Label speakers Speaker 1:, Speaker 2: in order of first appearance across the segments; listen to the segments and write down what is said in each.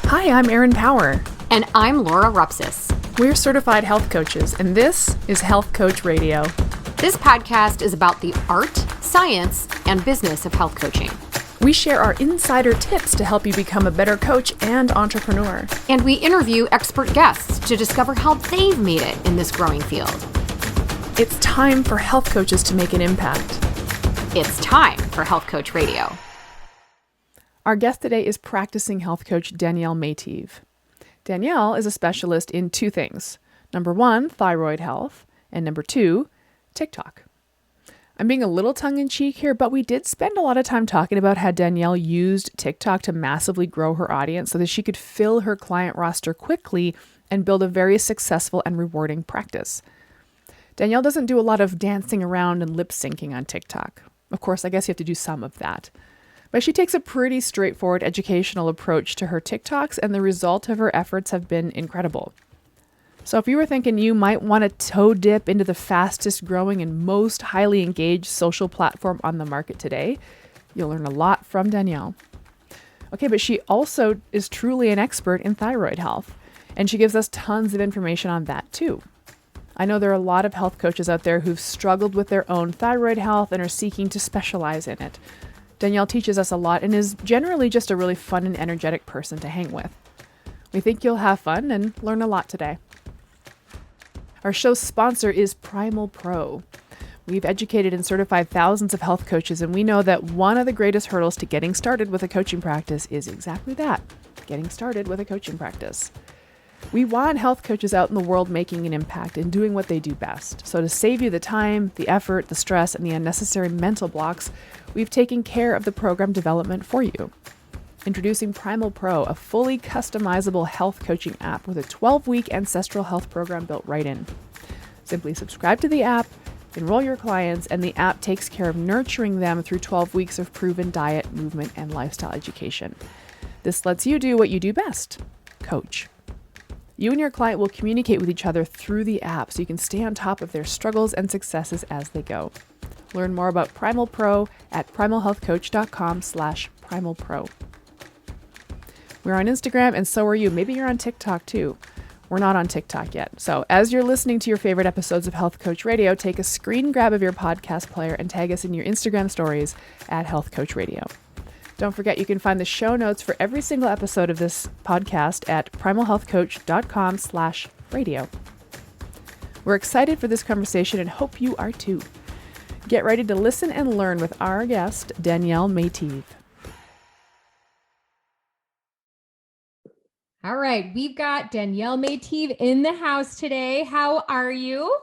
Speaker 1: Hi, I'm Erin Power.
Speaker 2: And I'm Laura Rupsis.
Speaker 1: We're certified health coaches, and this is Health Coach Radio.
Speaker 2: This podcast is about the art, science, and business of health coaching.
Speaker 1: We share our insider tips to help you become a better coach and entrepreneur.
Speaker 2: And we interview expert guests to discover how they've made it in this growing field.
Speaker 1: It's time for health coaches to make an impact.
Speaker 2: It's time for Health Coach Radio.
Speaker 1: Our guest today is practicing health coach Danielle Meitiv. Danielle is a specialist in two things. Number one, thyroid health, and number two, TikTok. I'm being a little tongue-in-cheek here, but we did spend a lot of time talking about how Danielle used TikTok to massively grow her audience so that she could fill her client roster quickly and build a very successful and rewarding practice. Danielle doesn't do a lot of dancing around and lip syncing on TikTok. Of course, I guess you have to do some of that. But she takes a pretty straightforward educational approach to her TikToks, and the result of her efforts have been incredible. So if you were thinking you might want to toe dip into the fastest growing and most highly engaged social platform on the market today, you'll learn a lot from Danielle. Okay, but she also is truly an expert in thyroid health, and she gives us tons of information on that too. I know there are a lot of health coaches out there who've struggled with their own thyroid health and are seeking to specialize in it. Danielle teaches us a lot and is generally just a really fun and energetic person to hang with. We think you'll have fun and learn a lot today. Our show's sponsor is Primal Pro. We've educated and certified thousands of health coaches, and we know that one of the greatest hurdles to getting started with a coaching practice is exactly that, getting started with a coaching practice. We want health coaches out in the world making an impact and doing what they do best. So to save you the time, the effort, the stress, and the unnecessary mental blocks, we've taken care of the program development for you. Introducing Primal Pro, a fully customizable health coaching app with a 12-week ancestral health program built right in. Simply subscribe to the app, enroll your clients, and the app takes care of nurturing them through 12 weeks of proven diet, movement, and lifestyle education. This lets you do what you do best, coach. You and your client will communicate with each other through the app so you can stay on top of their struggles and successes as they go. Learn more about Primal Pro at primalhealthcoach.com/primalpro. We're on Instagram, and so are you. Maybe you're on TikTok too. We're not on TikTok yet. So as you're listening to your favorite episodes of Health Coach Radio, take a screen grab of your podcast player and tag us in your Instagram stories at Health Coach Radio. Don't forget, you can find the show notes for every single episode of this podcast at primalhealthcoach.com/radio. We're excited for this conversation and hope you are too. Get ready to listen and learn with our guest, Danielle Meitiv.
Speaker 3: All right, we've got Danielle Meitiv in the house today. How are you?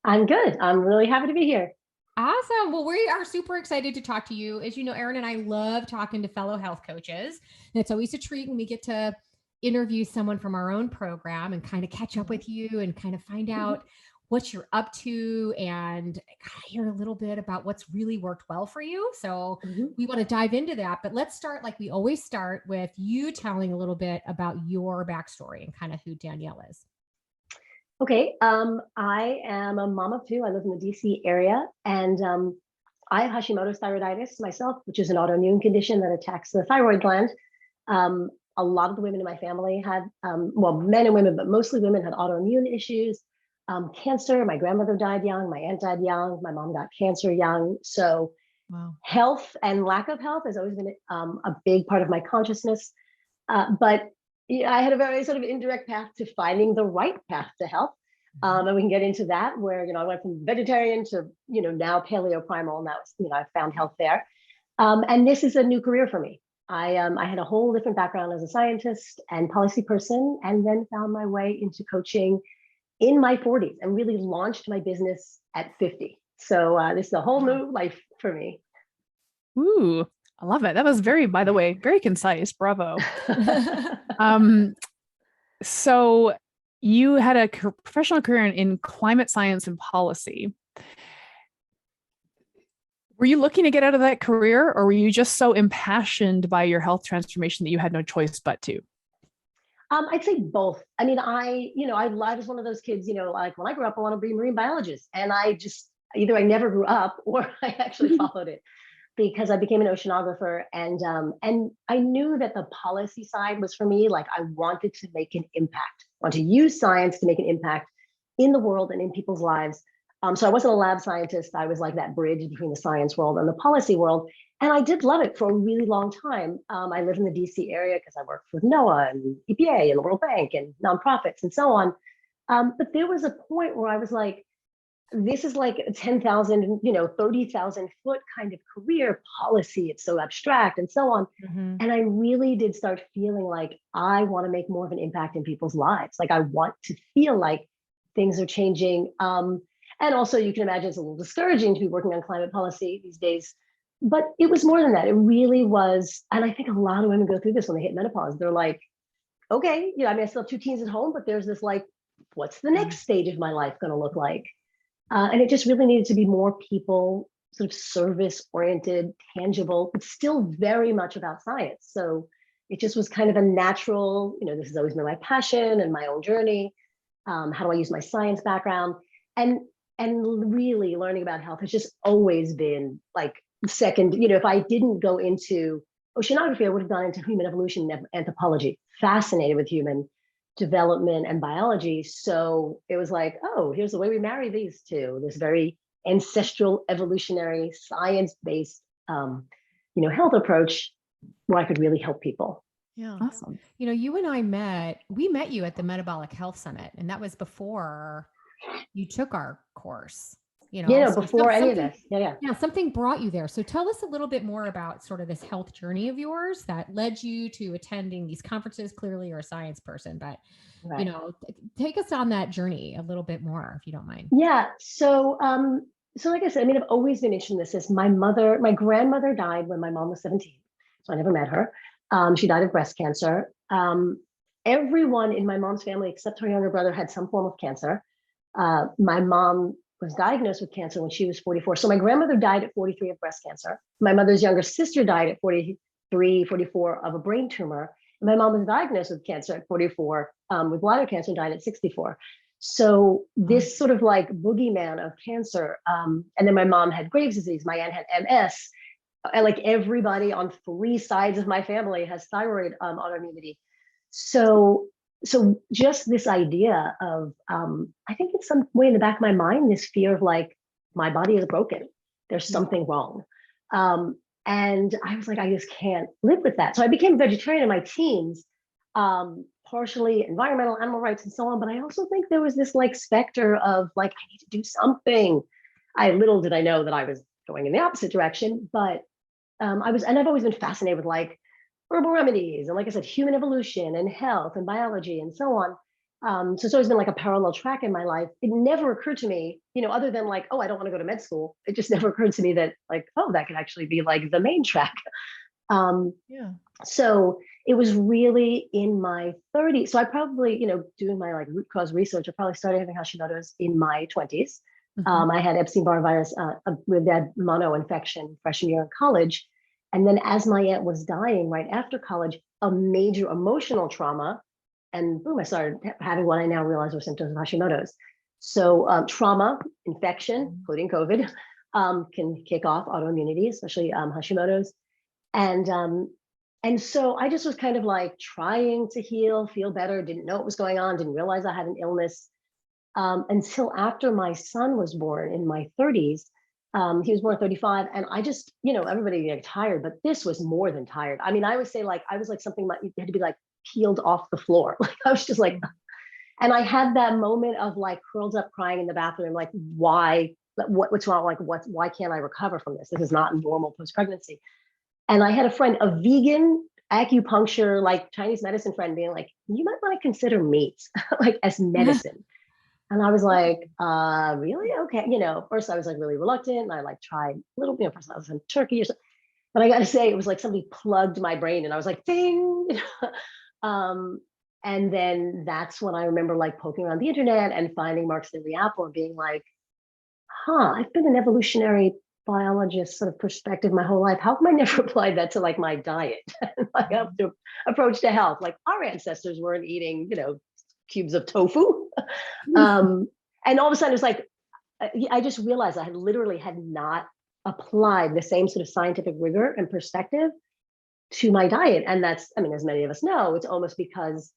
Speaker 4: I'm good. I'm really happy to be here.
Speaker 3: Awesome. Well, we are super excited to talk to you. As you know, Erin and I love talking to fellow health coaches. And it's always a treat when we get to interview someone from our own program and kind of catch up with you and kind of find out what you're up to and kind of hear a little bit about what's really worked well for you. So we want to dive into that. But let's start like we always start with you telling a little bit about your backstory and kind of who Danielle is.
Speaker 4: Okay. I am a mom of two. I live in the DC area, and I have Hashimoto's thyroiditis myself, which is an autoimmune condition that attacks the thyroid gland. A lot of the women in my family had, men and women, but mostly women had autoimmune issues, cancer. My grandmother died young. My aunt died young. My mom got cancer young. So health and lack of health has always been a big part of my consciousness. But I had a very sort of indirect path to finding the right path to health. And we can get into that where, I went from vegetarian to, now paleo primal, and that was, I found health there. And this is a new career for me. I had a whole different background as a scientist and policy person, and then found my way into coaching in my 40s and really launched my business at 50. So this is a whole new life for me.
Speaker 1: Ooh, I love it. That was by the way, very concise. Bravo. So you had a professional career in climate science and policy. Were you looking to get out of that career, or were you just so impassioned by your health transformation that you had no choice but to?
Speaker 4: I'd say both. I mean, I was one of those kids, like when I grew up, I want to be a marine biologist. And I just, either I never grew up or I actually followed it. because I became an oceanographer, and I knew that the policy side was for me. Like I wanted to make an impact, I want to use science to make an impact in the world and in people's lives. So I wasn't a lab scientist. I was like that bridge between the science world and the policy world. And I did love it for a really long time. I live in the DC area because I worked with NOAA and EPA and the World Bank and nonprofits and so on. But there was a point where I was like, this is like a 10,000, 30,000 foot kind of career policy. It's so abstract and so on.
Speaker 3: Mm-hmm.
Speaker 4: And I really did start feeling like I want to make more of an impact in people's lives. Like I want to feel like things are changing. And also you can imagine it's a little discouraging to be working on climate policy these days, but it was more than that. It really was. And I think a lot of women go through this when they hit menopause. They're like, okay, I mean, I still have 2 teens at home, but there's this like, what's the next stage of my life going to look like? And it just really needed to be more people, sort of service oriented, tangible, but still very much about science. So it just was kind of a natural, this has always been my passion and my own journey. How do I use my science background? And really learning about health has just always been like second. If I didn't go into oceanography, I would have gone into human evolution and anthropology, fascinated with human development and biology. So it was like, oh, here's the way we marry these two, this very ancestral, evolutionary, science-based, health approach where I could really help people.
Speaker 1: Yeah. Awesome.
Speaker 3: You and I we met you at the Metabolic Health Summit, and that was before you took our course.
Speaker 4: Before any of this. Yeah.
Speaker 3: Something brought you there. So tell us a little bit more about sort of this health journey of yours that led you to attending these conferences. Clearly you're a science person, but
Speaker 4: right.
Speaker 3: Take us on that journey a little bit more, if you don't mind.
Speaker 4: Yeah. So like I said, I mean, I've always been interested in this. My grandmother died when my mom was 17. So I never met her. She died of breast cancer. Everyone in my mom's family, except her younger brother, had some form of cancer. My mom was diagnosed with cancer when she was 44. So my grandmother died at 43 of breast cancer. My mother's younger sister died at 43, 44 of a brain tumor. And my mom was diagnosed with cancer at 44, with bladder cancer, and died at 64. So this sort of like boogeyman of cancer. And then my mom had Graves' disease. My aunt had MS. And like everybody on 3 sides of my family has thyroid autoimmunity. So just this idea of, I think in some way in the back of my mind, this fear of like, my body is broken. There's something wrong. And I was like, I just can't live with that. So I became vegetarian in my teens, partially environmental, animal rights and so on. But I also think there was this like specter of like, I need to do something. Little did I know that I was going in the opposite direction, but I've always been fascinated with like herbal remedies and, like I said, human evolution and health and biology and so on. So it's always been like a parallel track in my life. It never occurred to me, other than like, oh, I don't want to go to med school. It just never occurred to me that like, oh, that could actually be like the main track. So it was really in my 30s. So I probably, doing my like root cause research, I probably started having Hashimoto's in my 20s. I had Epstein-Barr virus with that mono infection freshman year in college. And then as my aunt was dying right after college, a major emotional trauma, and boom, I started having what I now realize were symptoms of Hashimoto's. So trauma, infection, including COVID, can kick off autoimmunity, especially Hashimoto's. And so I just was kind of like trying to heal, feel better, didn't know what was going on, didn't realize I had an illness until after my son was born in my 30s. He was born at 35, and I just, everybody get tired, but this was more than tired. I mean, I would say like, I was like something like, you had to be like peeled off the floor. Like I was just like, and I had that moment of like curled up crying in the bathroom, like, what's wrong? Like, why can't I recover from this? This is not normal post-pregnancy. And I had a friend, a vegan acupuncture, like Chinese medicine friend, being like, you might want to consider meat like as medicine. And I was like, really? Okay. First I was like really reluctant, and I like tried a little, first I was in Turkey or something. But I got to say, it was like somebody plugged my brain and I was like, ding. And then that's when I remember like poking around the internet and finding Mark's Daily Apple and being like, I've been an evolutionary biologist sort of perspective my whole life. How come I never applied that to like my diet? Like approach to health? Like our ancestors weren't eating, cubes of tofu. And all of a sudden it was like, I just realized I had literally had not applied the same sort of scientific rigor and perspective to my diet. And that's, I mean, as many of us know, it's almost because,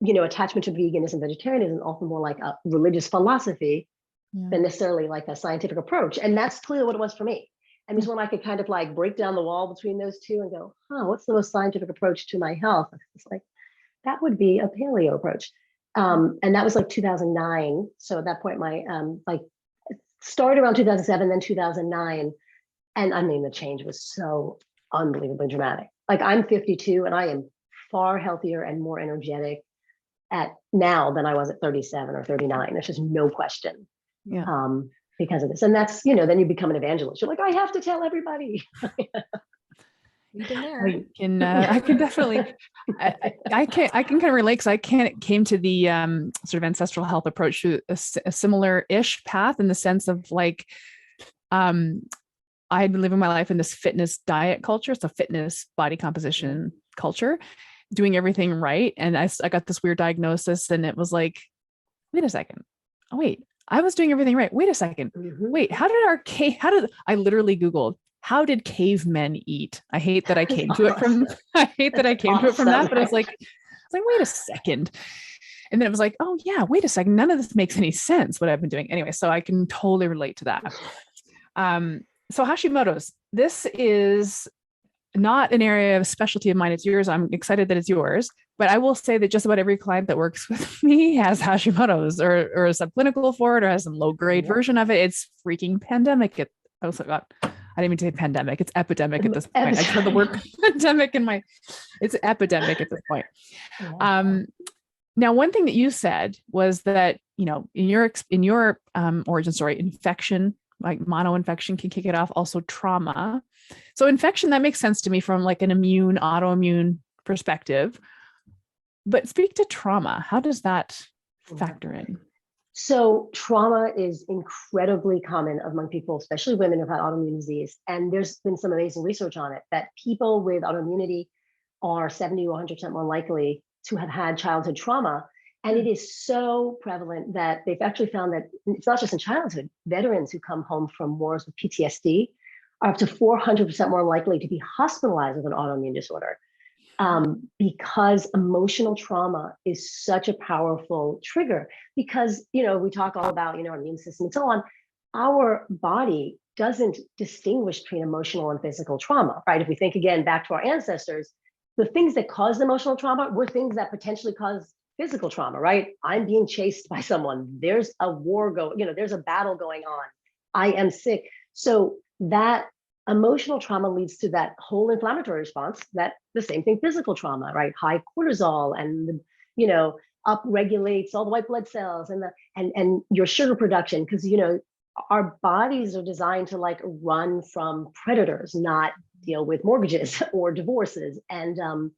Speaker 4: attachment to veganism, vegetarianism, often more like a religious philosophy than necessarily like a scientific approach. And that's clearly what it was for me. And it's when I could kind of like break down the wall between those two and go, what's the most scientific approach to my health? It's like, that would be a paleo approach. And that was like 2009. So at that point, my like started around 2007, then 2009. And I mean, the change was so unbelievably dramatic. Like I'm 52 and I am far healthier and more energetic at now than I was at 37 or 39. There's just no question.
Speaker 1: Yeah.
Speaker 4: Because of this. And that's, then you become an evangelist. You're like, I have to tell everybody.
Speaker 3: You've been there.
Speaker 1: I can definitely, I can kind of relate because came to the sort of ancestral health approach to a similar-ish path in the sense of like, I had been living my life in this fitness diet culture, so fitness body composition culture, doing everything right. And I got this weird diagnosis and it was like, wait a second. Oh, wait, I was doing everything right. Wait a second. Wait, I literally Googled, how did cavemen eat? I hate that I came to it from that, but it's like, wait a second. And then it was like, oh yeah, wait a second. None of this makes any sense, what I've been doing. Anyway, so I can totally relate to that. So Hashimoto's, this is not an area of specialty of mine. It's yours. I'm excited that it's yours. But I will say that just about every client that works with me has Hashimoto's or a subclinical for it or has some low grade version of it. It's freaking pandemic. I didn't even say pandemic. It's epidemic at this point. I just heard the word pandemic it's epidemic at this point. Now, one thing that you said was that, in your origin story, infection, like mono infection can kick it off, also trauma. So infection, that makes sense to me from like an autoimmune perspective. But speak to trauma. How does that factor in?
Speaker 4: So trauma is incredibly common among people, especially women who've had autoimmune disease. And there's been some amazing research on it that people with autoimmunity are 70 to 100% more likely to have had childhood trauma. And it is so prevalent that they've actually found that it's not just in childhood. Veterans who come home from wars with PTSD are up to 400% more likely to be hospitalized with an autoimmune disorder. Because emotional trauma is such a powerful trigger because, we talk all about, our immune system and so on. Our body doesn't distinguish between emotional and physical trauma, right? If we think again back to our ancestors, the things that caused emotional trauma were things that potentially caused physical trauma, right? I'm being chased by someone. There's a war going, there's a battle going on. I am sick. So that emotional trauma leads to that whole inflammatory response, that the same thing, physical trauma, right? High cortisol and, up regulates all the white blood cells and your sugar production. Cause, our bodies are designed to like run from predators, not deal with mortgages or divorces. And,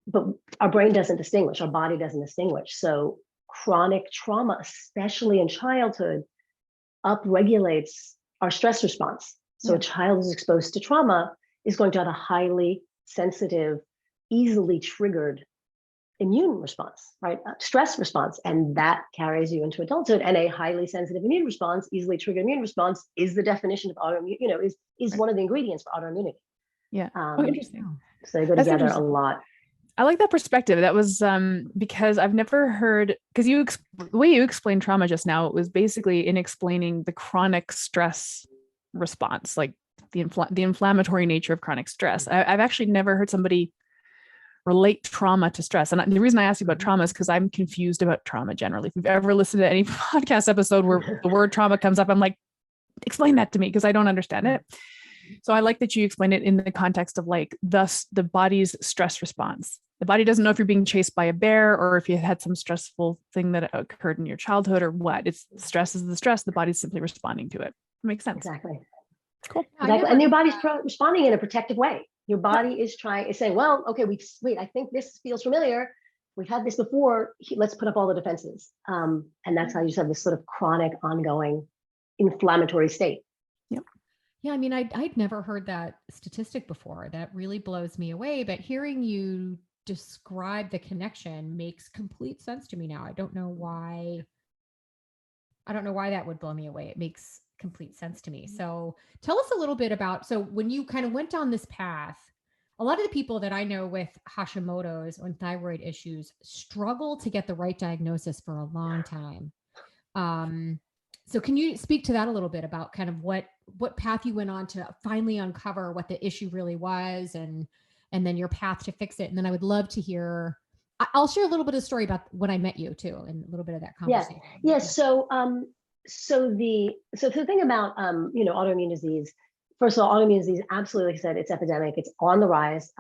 Speaker 4: but our brain doesn't distinguish, our body doesn't distinguish. So chronic trauma, especially in childhood, upregulates our stress response. So a child who's exposed to trauma is going to have a highly sensitive, easily triggered immune response, right? Stress response. And that carries you into adulthood. And a highly sensitive immune response, easily triggered immune response is the definition of autoimmune, is one of the ingredients for autoimmunity.
Speaker 1: Yeah. Interesting.
Speaker 4: So they go together a lot.
Speaker 1: I like that perspective. That was because I've never heard, because the way you explained trauma just now, it was basically in explaining the chronic stress response, like the inflammatory nature of chronic stress. I've actually never heard somebody relate trauma to stress. And the reason I asked you about trauma is because I'm confused about trauma generally. If you've ever listened to any podcast episode where the word trauma comes up, I'm like, explain that to me because I don't understand it. So I like that you explain it in the context of like the body's stress response. The body doesn't know if you're being chased by a bear or if you had some stressful thing that occurred in your childhood or what. It's stress is the stress. The body's simply responding to it. It makes sense.
Speaker 4: Exactly.
Speaker 1: Cool.
Speaker 4: Exactly. And your body's responding in a protective way. Your body is saying, well, okay, wait, I think this feels familiar. We've had this before. Let's put up all the defenses. And that's how you just have this sort of chronic, ongoing inflammatory state.
Speaker 1: Yep.
Speaker 3: Yeah, I mean, I'd never heard that statistic before. That really blows me away. But hearing you describe the connection makes complete sense to me now. I don't know why that would blow me away. It makes complete sense to me. So tell us a little bit about, so when you kind of went down this path, a lot of the people that I know with Hashimoto's and thyroid issues struggle to get the right diagnosis for a long time. So can you speak to that a little bit about kind of what path you went on to finally uncover what the issue really was, and then your path to fix it? And then I would love to hear, I'll share a little bit of story about when I met you too, and a little bit of that conversation.
Speaker 4: Yeah. So the thing about autoimmune disease, first of all, autoimmune disease, absolutely, like I said, it's epidemic. It's on the rise.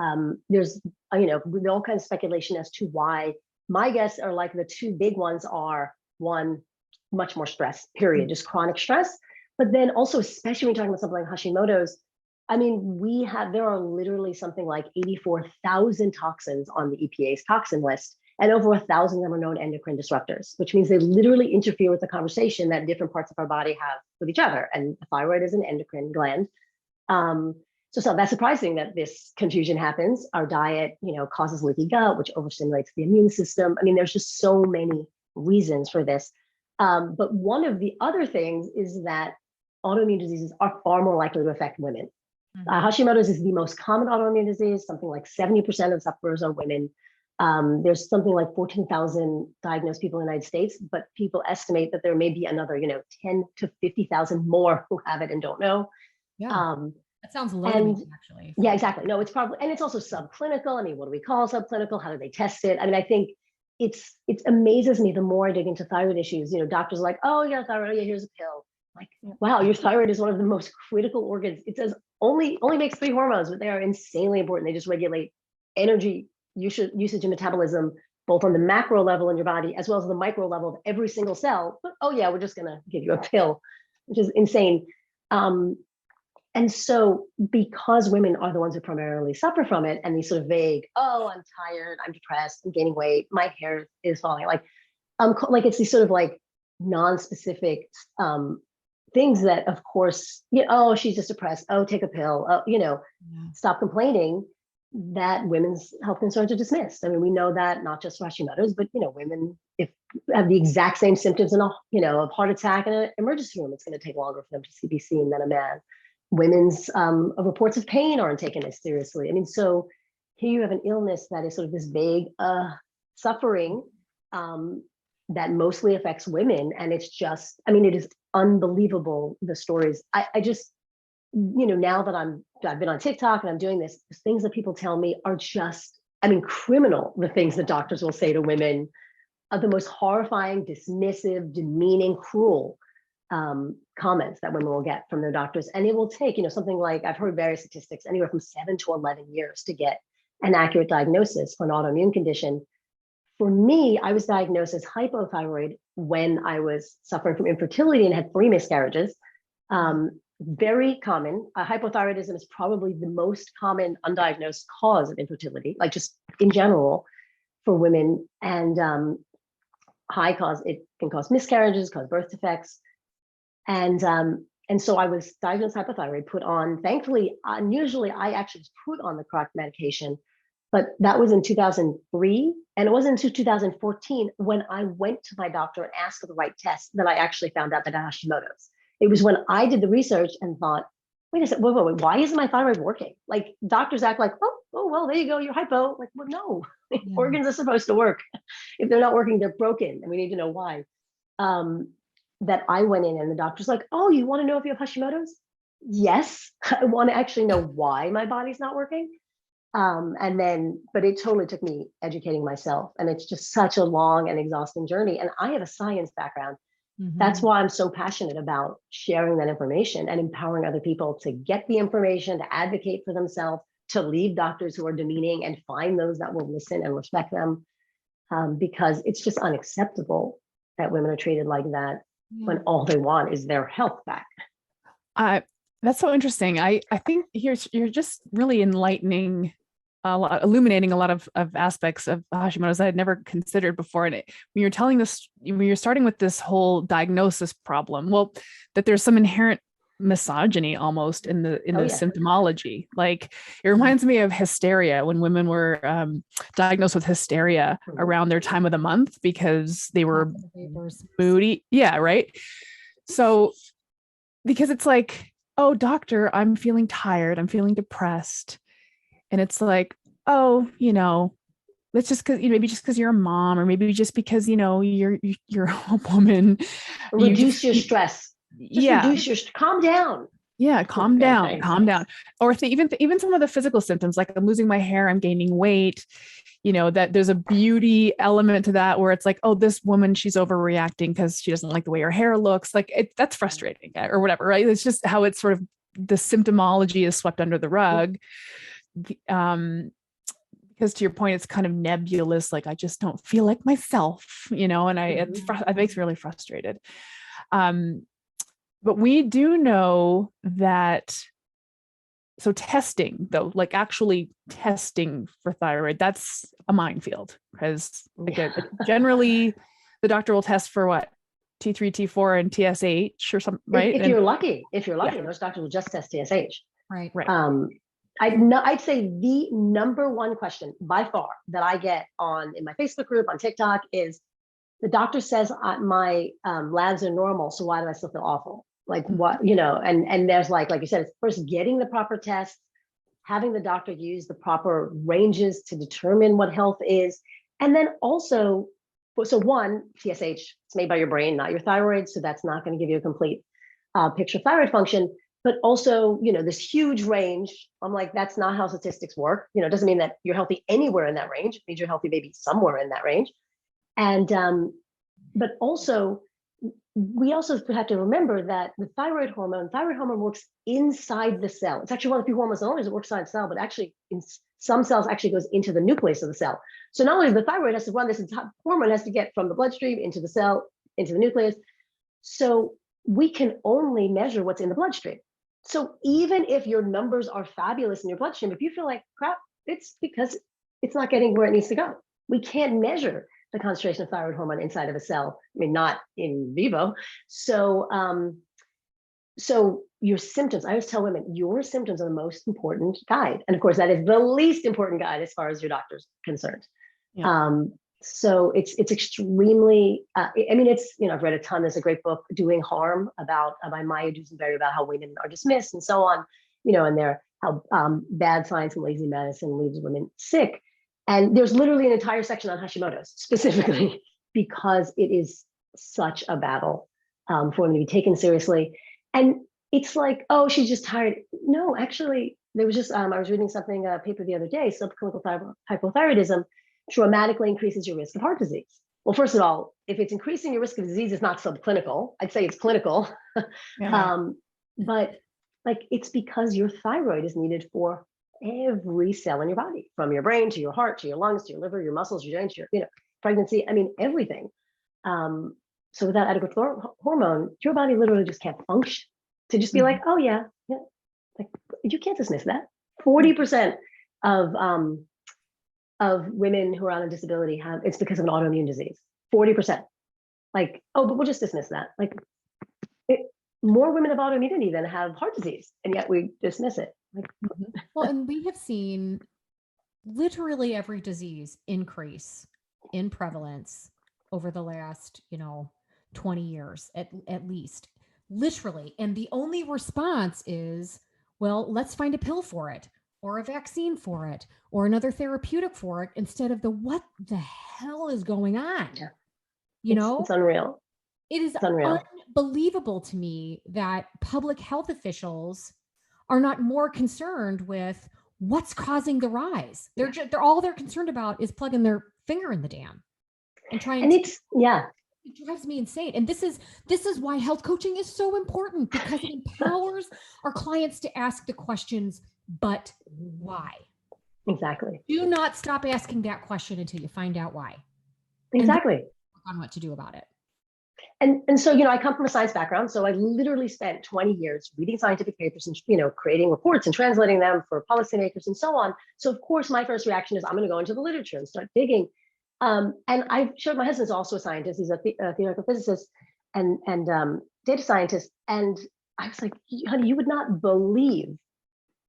Speaker 4: There's all kinds of speculation as to why. My guess are like the two big ones are, one, much more stress, period, just chronic stress. But then also, especially when you're talking about something like Hashimoto's, I mean, there are literally something like 84,000 toxins on the EPA's toxin list, and over 1,000 of them are known endocrine disruptors, which means they literally interfere with the conversation that different parts of our body have with each other. And the thyroid is an endocrine gland. So it's not that surprising that this confusion happens. Our diet, causes leaky gut, which overstimulates the immune system. I mean, there's just so many reasons for this. But one of the other things is that autoimmune diseases are far more likely to affect women. Hashimoto's is the most common autoimmune disease. Something like 70% of sufferers are women. There's something like 14,000 diagnosed people in the United States, but people estimate that there may be another, 10 to 50,000 more who have it and don't know.
Speaker 3: Yeah, that sounds low to me, actually.
Speaker 4: Yeah, exactly. No, it's probably, and it's also subclinical. I mean, what do we call subclinical? How do they test it? I mean, I think it amazes me the more I dig into thyroid issues. Doctors are like, oh, you got thyroid, yeah, here's a pill. Like, wow, your thyroid is one of the most critical organs. It says only makes 3 hormones, but they are insanely important. They just regulate energy usage and metabolism, both on the macro level in your body as well as the micro level of every single cell. But oh yeah, we're just gonna give you a pill, which is insane. And so because women are the ones who primarily suffer from it, and these sort of vague, oh, I'm tired, I'm depressed, I'm gaining weight, my hair is falling, like it's these sort of like non-specific things that, of course, oh, she's just depressed, oh, take a pill, stop complaining, that women's health concerns are dismissed. I mean, we know that not just for Hashimoto's, but women, if have the exact same symptoms in a heart attack in an emergency room, it's going to take longer for them to be seen than a man. Women's reports of pain aren't taken as seriously. I mean, so here you have an illness that is sort of this vague suffering that mostly affects women, and it's just, I mean, it is unbelievable, the stories. I just, now that I've been on TikTok and I'm doing this, the things that people tell me are just, I mean, criminal. The things that doctors will say to women are the most horrifying, dismissive, demeaning, cruel comments that women will get from their doctors. And it will take, something like, I've heard various statistics, anywhere from 7 to 11 years to get an accurate diagnosis for an autoimmune condition. For me, I was diagnosed as hypothyroid when I was suffering from infertility and had 3 miscarriages. Very common. Hypothyroidism is probably the most common undiagnosed cause of infertility, like just in general for women. And it can cause miscarriages, cause birth defects. And so I was diagnosed hypothyroid, put on, thankfully, unusually, I actually was put on the correct medication, but that was in 2003. And it wasn't until 2014 when I went to my doctor and asked for the right test that I actually found out that I had Hashimoto's. It was when I did the research and thought, wait a second, wait, why isn't my thyroid working? Like, doctors act like, oh, well, there you go, you're hypo. Like, well, no, organs are supposed to work. If they're not working, they're broken, and we need to know why. That I went in and the doctor's like, oh, you want to know if you have Hashimoto's? Yes, I want to actually know why my body's not working. But it totally took me educating myself, and it's just such a long and exhausting journey. And I have a science background. That's why I'm so passionate about sharing that information and empowering other people to get the information, to advocate for themselves, to leave doctors who are demeaning and find those that will listen and respect them. Because it's just unacceptable that women are treated like that when all they want is their health back.
Speaker 1: That's so interesting. I think you're just really enlightening illuminating a lot of aspects of Hashimoto's that I'd never considered before. And when you're telling this, when you're starting with this whole diagnosis problem, well, that there's some inherent misogyny almost in the symptomology. Like, it reminds me of hysteria, when women were diagnosed with hysteria around their time of the month because they were moody. Yeah. Right. So because it's like, oh, doctor, I'm feeling tired. I'm feeling depressed. And it's like, oh, that's just because, maybe just because you're a mom, or maybe just because, you're a woman. You just,
Speaker 4: Reduce your stress. Just
Speaker 1: yeah.
Speaker 4: reduce your, calm down.
Speaker 1: Yeah, calm
Speaker 4: Kind of
Speaker 1: down,
Speaker 4: thing.
Speaker 1: calm down. Or if even some of the physical symptoms, like I'm losing my hair, I'm gaining weight, that there's a beauty element to that where it's like, oh, this woman, she's overreacting because she doesn't like the way her hair looks. Like that's frustrating or whatever, right? It's just how it's sort of the symptomology is swept under the rug. Because to your point, it's kind of nebulous. Like I just don't feel like myself, and it makes me really frustrated. But we do know that, so testing though, like actually testing for thyroid, that's a minefield because generally the doctor will test for what? T3, T4, and TSH or something, right?
Speaker 4: If you're lucky, most doctors will just test TSH.
Speaker 3: Right.
Speaker 4: I'd say the number one question by far that I get in my Facebook group, on TikTok, is the doctor says my labs are normal, so why do I still feel awful? Like what, and there's like you said, it's first getting the proper tests, having the doctor use the proper ranges to determine what health is. And then also, so one, TSH, it's made by your brain, not your thyroid. So that's not going to give you a complete picture of thyroid function. But also, this huge range. I'm like, that's not how statistics work. It doesn't mean that you're healthy anywhere in that range. It means you're healthy maybe somewhere in that range. And, but also, we also have to remember that the thyroid hormone works inside the cell. It's actually one of the few hormones that always works inside the cell, but actually in some cells actually goes into the nucleus of the cell. So not only the thyroid has to run, this hormone has to get from the bloodstream into the cell, into the nucleus. So we can only measure what's in the bloodstream. So even if your numbers are fabulous in your bloodstream, if you feel like crap, it's because it's not getting where it needs to go. We can't measure the concentration of thyroid hormone inside of a cell. I mean, not in vivo. So, so your symptoms, I always tell women, your symptoms are the most important guide. And of course, that is the least important guide as far as your doctor's concerned. Yeah. So it's extremely, I've read a ton. There's a great book, Doing Harm, by Maya Dusenberry, about how women are dismissed and so on, and how bad science and lazy medicine leaves women sick. And there's literally an entire section on Hashimoto's specifically because it is such a battle for women to be taken seriously. And it's like, oh, she's just tired. No, actually, there was just, I was reading a paper the other day, subclinical hypothyroidism dramatically increases your risk of heart disease. Well, first of all, if it's increasing your risk of disease, it's not subclinical. I'd say it's clinical. Yeah. But it's because your thyroid is needed for every cell in your body, from your brain to your heart, to your lungs, to your liver, your muscles, your joints, your pregnancy, everything. So without adequate hormone, your body literally just can't function. To just be like, oh yeah, like you can't dismiss that. 40% of women who are on a disability it's because of an autoimmune disease. 40%. Like, oh, but we'll just dismiss that. Like, more women have autoimmunity than have heart disease, and yet we dismiss it.
Speaker 3: Well, and we have seen literally every disease increase in prevalence over the last, 20 years at least, literally. And the only response is, well, let's find a pill for it, or a vaccine for it, or another therapeutic for it, instead of what the hell is going on? Yeah.
Speaker 4: It's unreal.
Speaker 3: It is unbelievable to me that public health officials are not more concerned with what's causing the rise. They're all they're concerned about is plugging their finger in the dam and trying. And it drives me insane. And this is why health coaching is so important, because it empowers our clients to ask the questions, but why?
Speaker 4: Exactly.
Speaker 3: Do not stop asking that question until you find out why.
Speaker 4: Exactly.
Speaker 3: And on what to do about it.
Speaker 4: And so, I come from a science background. So I literally spent 20 years reading scientific papers and, creating reports and translating them for policymakers and so on. So of course, my first reaction is I'm going to go into the literature and start digging. And I showed my husband's also a scientist. He's a theoretical physicist and data scientist. And I was like, honey, you would not believe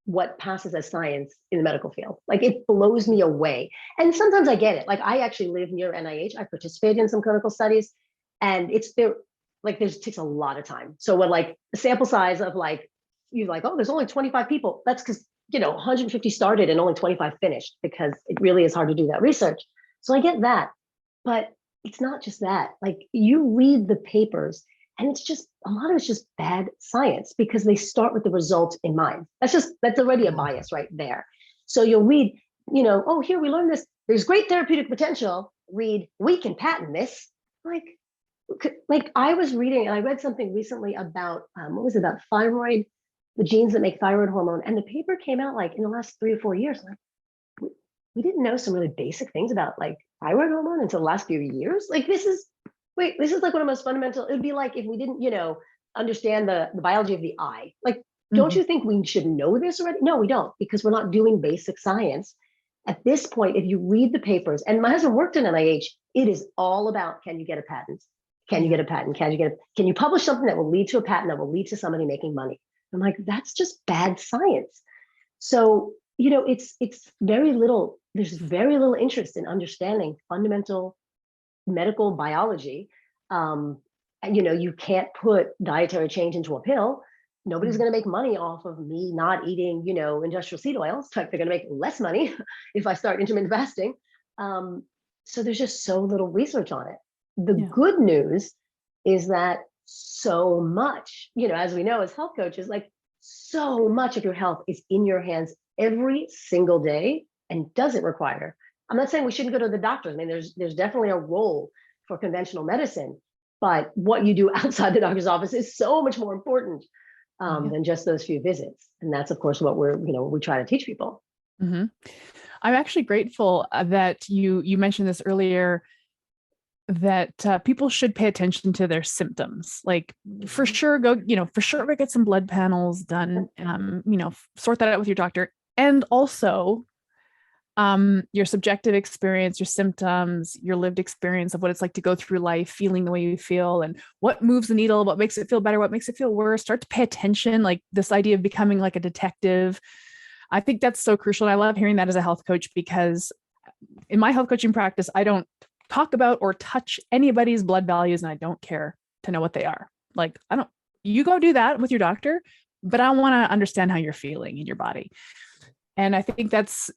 Speaker 4: what passes as science in the medical field. Like, it blows me away. And sometimes I get it. Like, I actually live near NIH. I participate in some clinical studies. And it's there, like there's takes a lot of time. So when like the sample size of like, you're like, oh, there's only 25 people. That's because, 150 started and only 25 finished, because it really is hard to do that research. So I get that, but it's not just that. Like, you read the papers and it's just, a lot of it's just bad science, because they start with the results in mind. That's already a bias right there. So you'll read, oh, here we learned this. There's great therapeutic potential. Read, we can patent this. Like I was reading, and I read something recently about, what was it, about thyroid, the genes that make thyroid hormone. And the paper came out like in the last 3 or 4 years. Like, we didn't know some really basic things about like thyroid hormone until the last few years. Like, this is like one of the most fundamental. It would be like if we didn't, understand the biology of the eye. Like, don't you think we should know this already? No, we don't, because we're not doing basic science. At this point, if you read the papers, and my husband worked in NIH, it is all about, can you get a patent? Can you get a patent? Can you publish something that will lead to a patent that will lead to somebody making money? I'm like, that's just bad science. So, it's very little, there's very little interest in understanding fundamental medical biology. And, you can't put dietary change into a pill. Nobody's going to make money off of me not eating, industrial seed oils. In fact, they're going to make less money if I start intermittent fasting. So there's just so little research on it. The good news is that so much, as we know as health coaches, like so much of your health is in your hands every single day and doesn't require. I'm not saying we shouldn't go to the doctors. I mean, there's definitely a role for conventional medicine, but what you do outside the doctor's office is so much more important than just those few visits. And that's, of course, what we try to teach people.
Speaker 1: Mm-hmm. I'm actually grateful that you mentioned this earlier, that people should pay attention to their symptoms. Like, for sure, go get some blood panels done, sort that out with your doctor. And also your subjective experience, your symptoms, your lived experience of what it's like to go through life feeling the way you feel, and what moves the needle, what makes it feel better, what makes it feel worse. Start to pay attention, like this idea of becoming like a detective. I think that's so crucial. And I love hearing that as a health coach, because in my health coaching practice, I don't talk about or touch anybody's blood values, and I don't care to know what they are. Like, you go do that with your doctor, but I want to understand how you're feeling in your body. And I think that's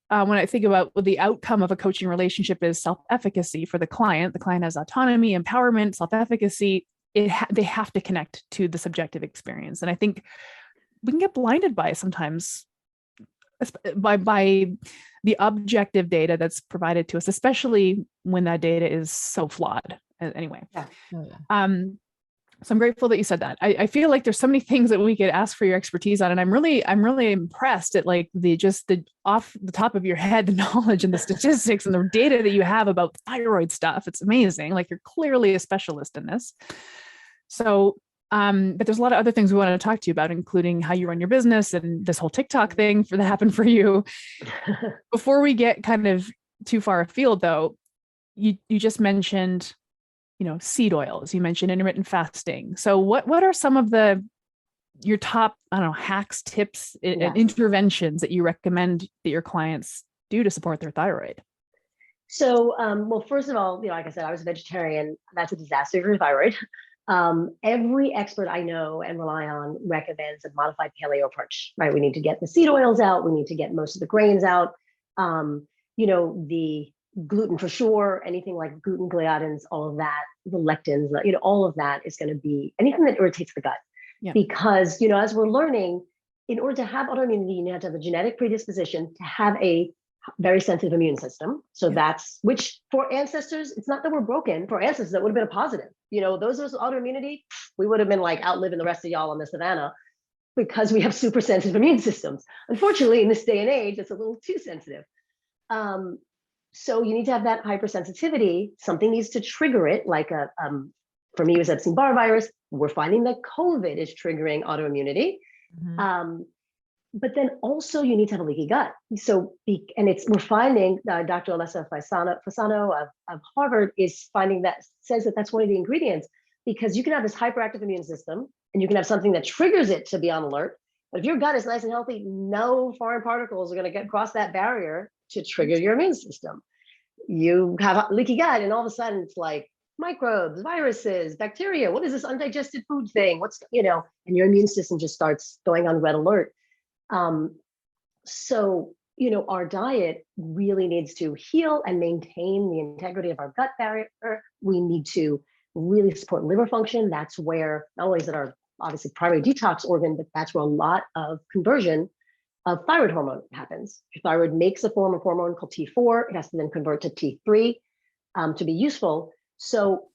Speaker 1: when I think about what the outcome of a coaching relationship is, self-efficacy for the client. The client has autonomy, empowerment, self-efficacy. They have to connect to the subjective experience. And I think we can get blinded by sometimes by the objective data that's provided to us, especially when that data is so flawed. Anyway, so I'm grateful that you said that. I feel like there's so many things that we could ask for your expertise on, and I'm really impressed at like the off the top of your head, the knowledge and the statistics and the data that you have about thyroid stuff. It's amazing. Like, you're clearly a specialist in this. So, but there's a lot of other things we want to talk to you about, including how you run your business and this whole TikTok thing that happened for you. Before we get kind of too far afield, though, you just mentioned, seed oils. You mentioned intermittent fasting. So what are some of your top, hacks, tips, and interventions that you recommend that your clients do to support their thyroid?
Speaker 4: So, well, first of all, like I said, I was a vegetarian. That's a disaster for your thyroid. Every expert I know and rely on recommends a modified paleo approach, right? We need to get the seed oils out. We need to get most of the grains out. The gluten for sure, anything like gluten, gliadins, all of that, the lectins, all of that is going to be anything that irritates the gut. Yeah. Because, as we're learning, in order to have autoimmunity, you have to have a genetic predisposition to have a very sensitive immune system. So that's, which for ancestors, it's not that we're broken. For ancestors, that would have been a positive. Those autoimmunity, we would have been like outliving the rest of y'all on the savannah, because we have super sensitive immune systems. Unfortunately, in this day and age, it's a little too sensitive. So you need to have that hypersensitivity. Something needs to trigger it, like for me, it was Epstein-Barr virus. We're finding that COVID is triggering autoimmunity. Mm-hmm. But then also you need to have a leaky gut. So, we're finding, Dr. Alessa Fasano of Harvard says that that's one of the ingredients, because you can have this hyperactive immune system and you can have something that triggers it to be on alert. But if your gut is nice and healthy, no foreign particles are going to get across that barrier to trigger your immune system. You have a leaky gut, and all of a sudden it's like, microbes, viruses, bacteria. What is this undigested food thing? And your immune system just starts going on red alert. So, our diet really needs to heal and maintain the integrity of our gut barrier. We need to really support liver function. That's where not only is it our obviously primary detox organ, but that's where a lot of conversion of thyroid hormone happens. Your thyroid makes a form of hormone called T4. It has to then convert to T3 to be useful. So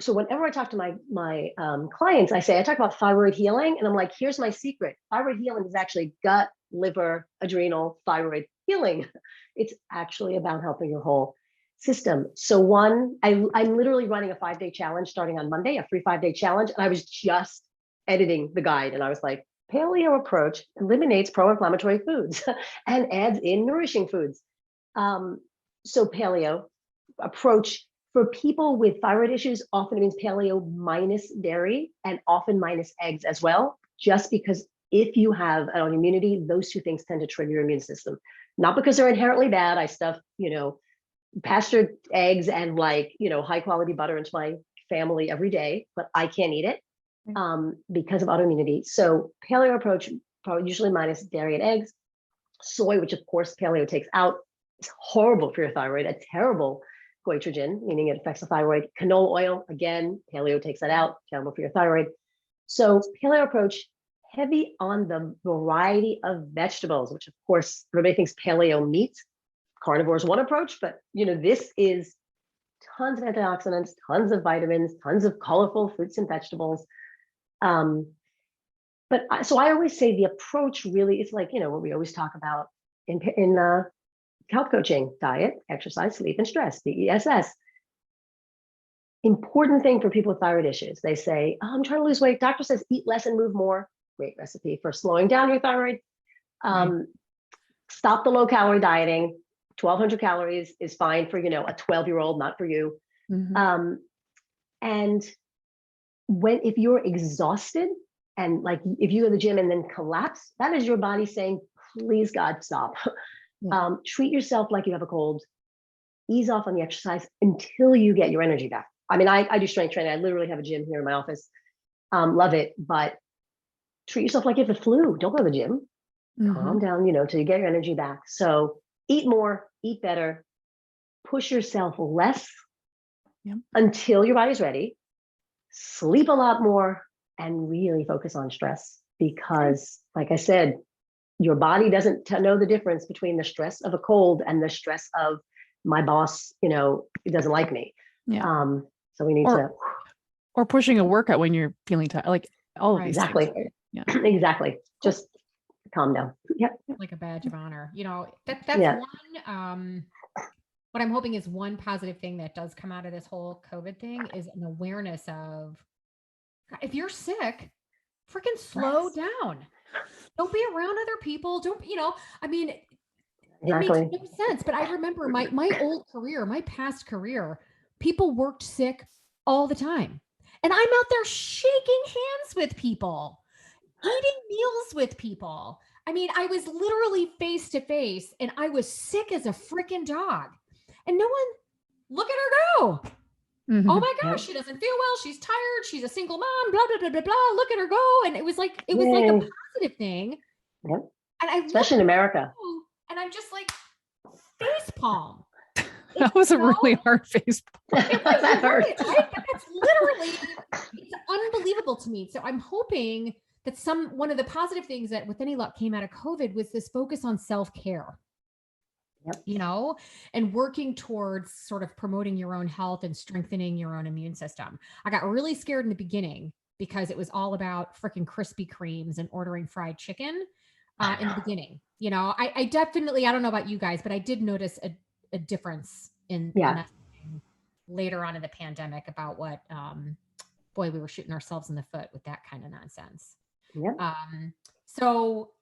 Speaker 4: whenever I talk to my clients, I talk about thyroid healing, and I'm like, here's my secret. Thyroid healing is actually gut, liver, adrenal, thyroid healing. It's actually about helping your whole system. So I'm literally running a 5-day challenge starting on Monday, a free 5-day challenge. And I was just editing the guide, and I was like, paleo approach eliminates pro-inflammatory foods and adds in nourishing foods. So paleo approach for people with thyroid issues often means paleo minus dairy and often minus eggs as well, just because if you have an autoimmunity, those two things tend to trigger your immune system. Not because they're inherently bad. I stuff, pastured eggs and high quality butter into my family every day, but I can't eat it because of autoimmunity. So paleo approach, probably usually minus dairy and eggs. Soy, which of course paleo takes out, is horrible for your thyroid, a terrible goitrogen, meaning it affects the thyroid. Canola oil, again, paleo takes that out, terrible for your thyroid. So paleo approach, heavy on the variety of vegetables, which of course everybody thinks paleo meat. Carnivore is one approach, but this is tons of antioxidants, tons of vitamins, tons of colorful fruits and vegetables. So I always say the approach really is what we always talk about in health coaching: diet, exercise, sleep, and stress, DESS. Important thing for people with thyroid issues. They say, oh, I'm trying to lose weight. Doctor says eat less and move more. Great recipe for slowing down your thyroid. Stop the low calorie dieting. 1,200 calories is fine for, a 12-year-old, not for you. Mm-hmm. And if you're exhausted and if you go to the gym and then collapse, that is your body saying, please God, stop. Yeah. Treat yourself like you have a cold. Ease off on the exercise until you get your energy back. I mean, I do strength training. I literally have a gym here in my office. Love it. But treat yourself like you have the flu. Don't go to the gym. Mm-hmm. Calm down, till you get your energy back. So eat more, eat better, push yourself less until your body's ready, sleep a lot more, and really focus on stress. Because like I said, your body doesn't know the difference between the stress of a cold and the stress of my boss, it doesn't like me. Yeah. So we need
Speaker 1: or pushing a workout when you're feeling tired, all of these
Speaker 4: exactly
Speaker 1: things, right?
Speaker 4: Yeah, exactly. Just calm down. Yeah,
Speaker 3: like a badge of honor. That's one. What I'm hoping is one positive thing that does come out of this whole COVID thing is an awareness of, if you're sick, freaking slow down. Don't be around other people. Don't, I mean,
Speaker 4: exactly.
Speaker 3: It makes no sense. But I remember my old career, my past career, people worked sick all the time. And I'm out there shaking hands with people, eating meals with people. I mean, I was literally face to face and I was sick as a freaking dog. And no one, look at her go. Mm-hmm. Oh my gosh, she doesn't feel well. She's tired. She's a single mom, blah, blah, blah, blah, blah. Look at her go. And it was like a positive thing.
Speaker 4: Yep.
Speaker 3: And
Speaker 4: especially in America.
Speaker 3: And I'm just like, face palm.
Speaker 1: That was a really hard face palm.
Speaker 3: That hurt. Right? But that's literally, it's unbelievable to me. So I'm hoping that one of the positive things that with any luck came out of COVID was this focus on self-care. Yep. And working towards sort of promoting your own health and strengthening your own immune system. I got really scared in the beginning because it was all about freaking Krispy Kremes and ordering fried chicken in the beginning. I definitely, I don't know about you guys, but I did notice a difference in later on in the pandemic about what, we were shooting ourselves in the foot with that kind of nonsense.
Speaker 4: Yep.
Speaker 3: So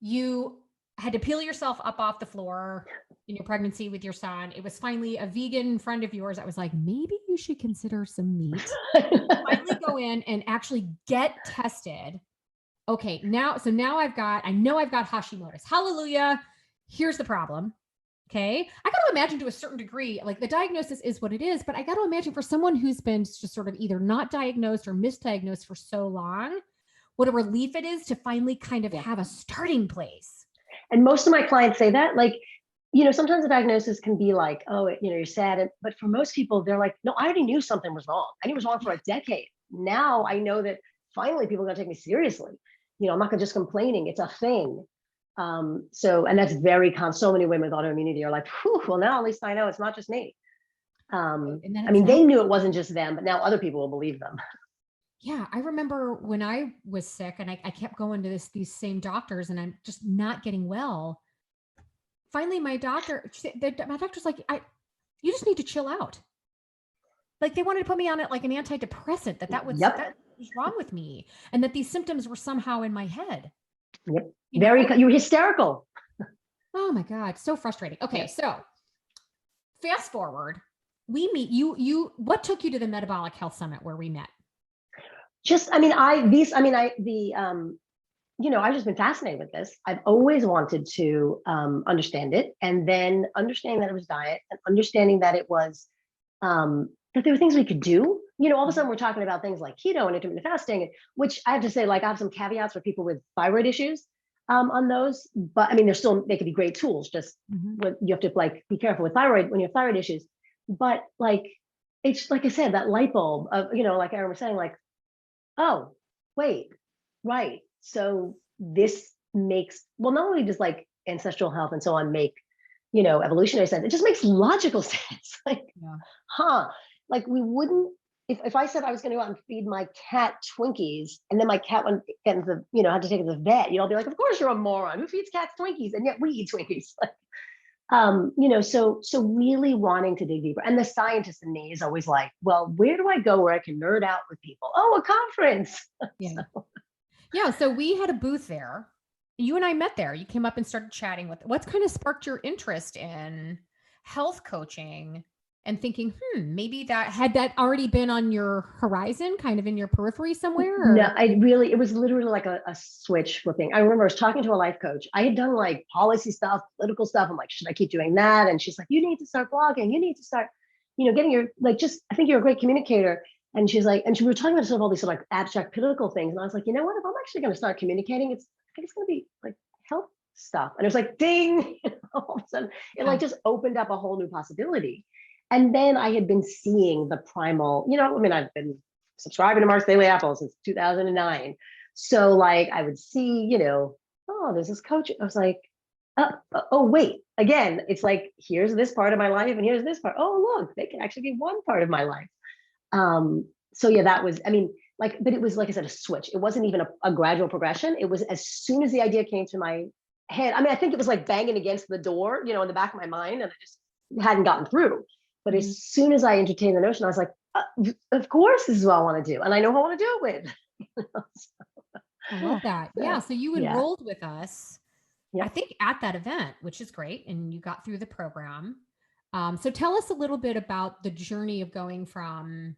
Speaker 3: you had to peel yourself up off the floor in your pregnancy with your son. It was finally a vegan friend of yours that was like, maybe you should consider some meat. Finally go in and actually get tested. Okay, now I've got Hashimoto's. Hallelujah. Here's the problem. Okay. I got to imagine to a certain degree, like the diagnosis is what it is, but I got to imagine for someone who's been just sort of either not diagnosed or misdiagnosed for so long, what a relief it is to finally kind of have a starting place.
Speaker 4: And most of my clients say that, like, sometimes the diagnosis can be like, oh, you're sad. But for most people, they're like, no, I already knew something was wrong. I knew it was wrong for a decade. Now I know that finally people are going to take me seriously. I'm not going to just complaining. It's a thing. And that's very common. So many women with autoimmunity are like, well, now at least I know it's not just me. They knew it wasn't just them, but now other people will believe them.
Speaker 3: Yeah, I remember when I was sick and I kept going to these same doctors and I'm just not getting well. Finally, my doctor's like, you just need to chill out. Like they wanted to put me on it like an antidepressant, that was wrong with me. And that these symptoms were somehow in my head.
Speaker 4: Yep. You were hysterical.
Speaker 3: Oh my God. So frustrating. Okay. So fast forward, we meet what took you to the Metabolic Health Summit where we met?
Speaker 4: I've just been fascinated with this. I've always wanted to understand it, and then understanding that it was diet and understanding that it was that there were things we could do. All of a sudden we're talking about things like keto and intermittent fasting, which I have to say, like, I have some caveats for people with thyroid issues on those, but they could be great tools. Just what you have to be careful with thyroid when you have thyroid issues. But it's like I said, that light bulb of, like Erin was saying, like, oh, wait, right. So this makes, not only does like ancestral health and so on make, evolutionary sense, it just makes logical sense. Like we wouldn't, if I said I was going to go out and feed my cat Twinkies and then my cat went get into the, had to take it to the vet, you'd all be like, of course you're a moron. Who feeds cats Twinkies? And yet we eat Twinkies. So really wanting to dig deeper. And the scientist in me is always like, well, where do I go where I can nerd out with people? Oh, a conference.
Speaker 3: Yeah. So we had a booth there. You and I met there. You came up and started chatting with what's kind of sparked your interest in health coaching and thinking, maybe that already been on your horizon, kind of in your periphery somewhere? Or?
Speaker 4: No, it was literally like a switch flipping. I remember I was talking to a life coach. I had done like policy stuff, political stuff. I'm like, should I keep doing that? And she's like, you need to start blogging. You need to start, getting your, I think you're a great communicator. And she's like, and we were talking about sort of all these sort of like abstract political things. And I was like, you know what, if I'm actually going to start communicating, I think it's going to be like health stuff. And it was like, ding, all of a sudden it just opened up a whole new possibility. And then I had been seeing the primal, I've been subscribing to Mark's Daily Apple since 2009. So like I would see, oh, there's this coach. I was like, oh, wait, again, it's like, here's this part of my life and here's this part. Oh, look, they can actually be one part of my life. So yeah, that was, but it was, like I said, a switch. It wasn't even a gradual progression. It was as soon as the idea came to my head. I think it was like banging against the door, in the back of my mind, and I just hadn't gotten through. But as soon as I entertained the notion, I was like, of course, this is what I want to do. And I know who I want to do it with.
Speaker 3: I love that. Yeah. So you enrolled with us, I think at that event, which is great. And you got through the program. So tell us a little bit about the journey of going from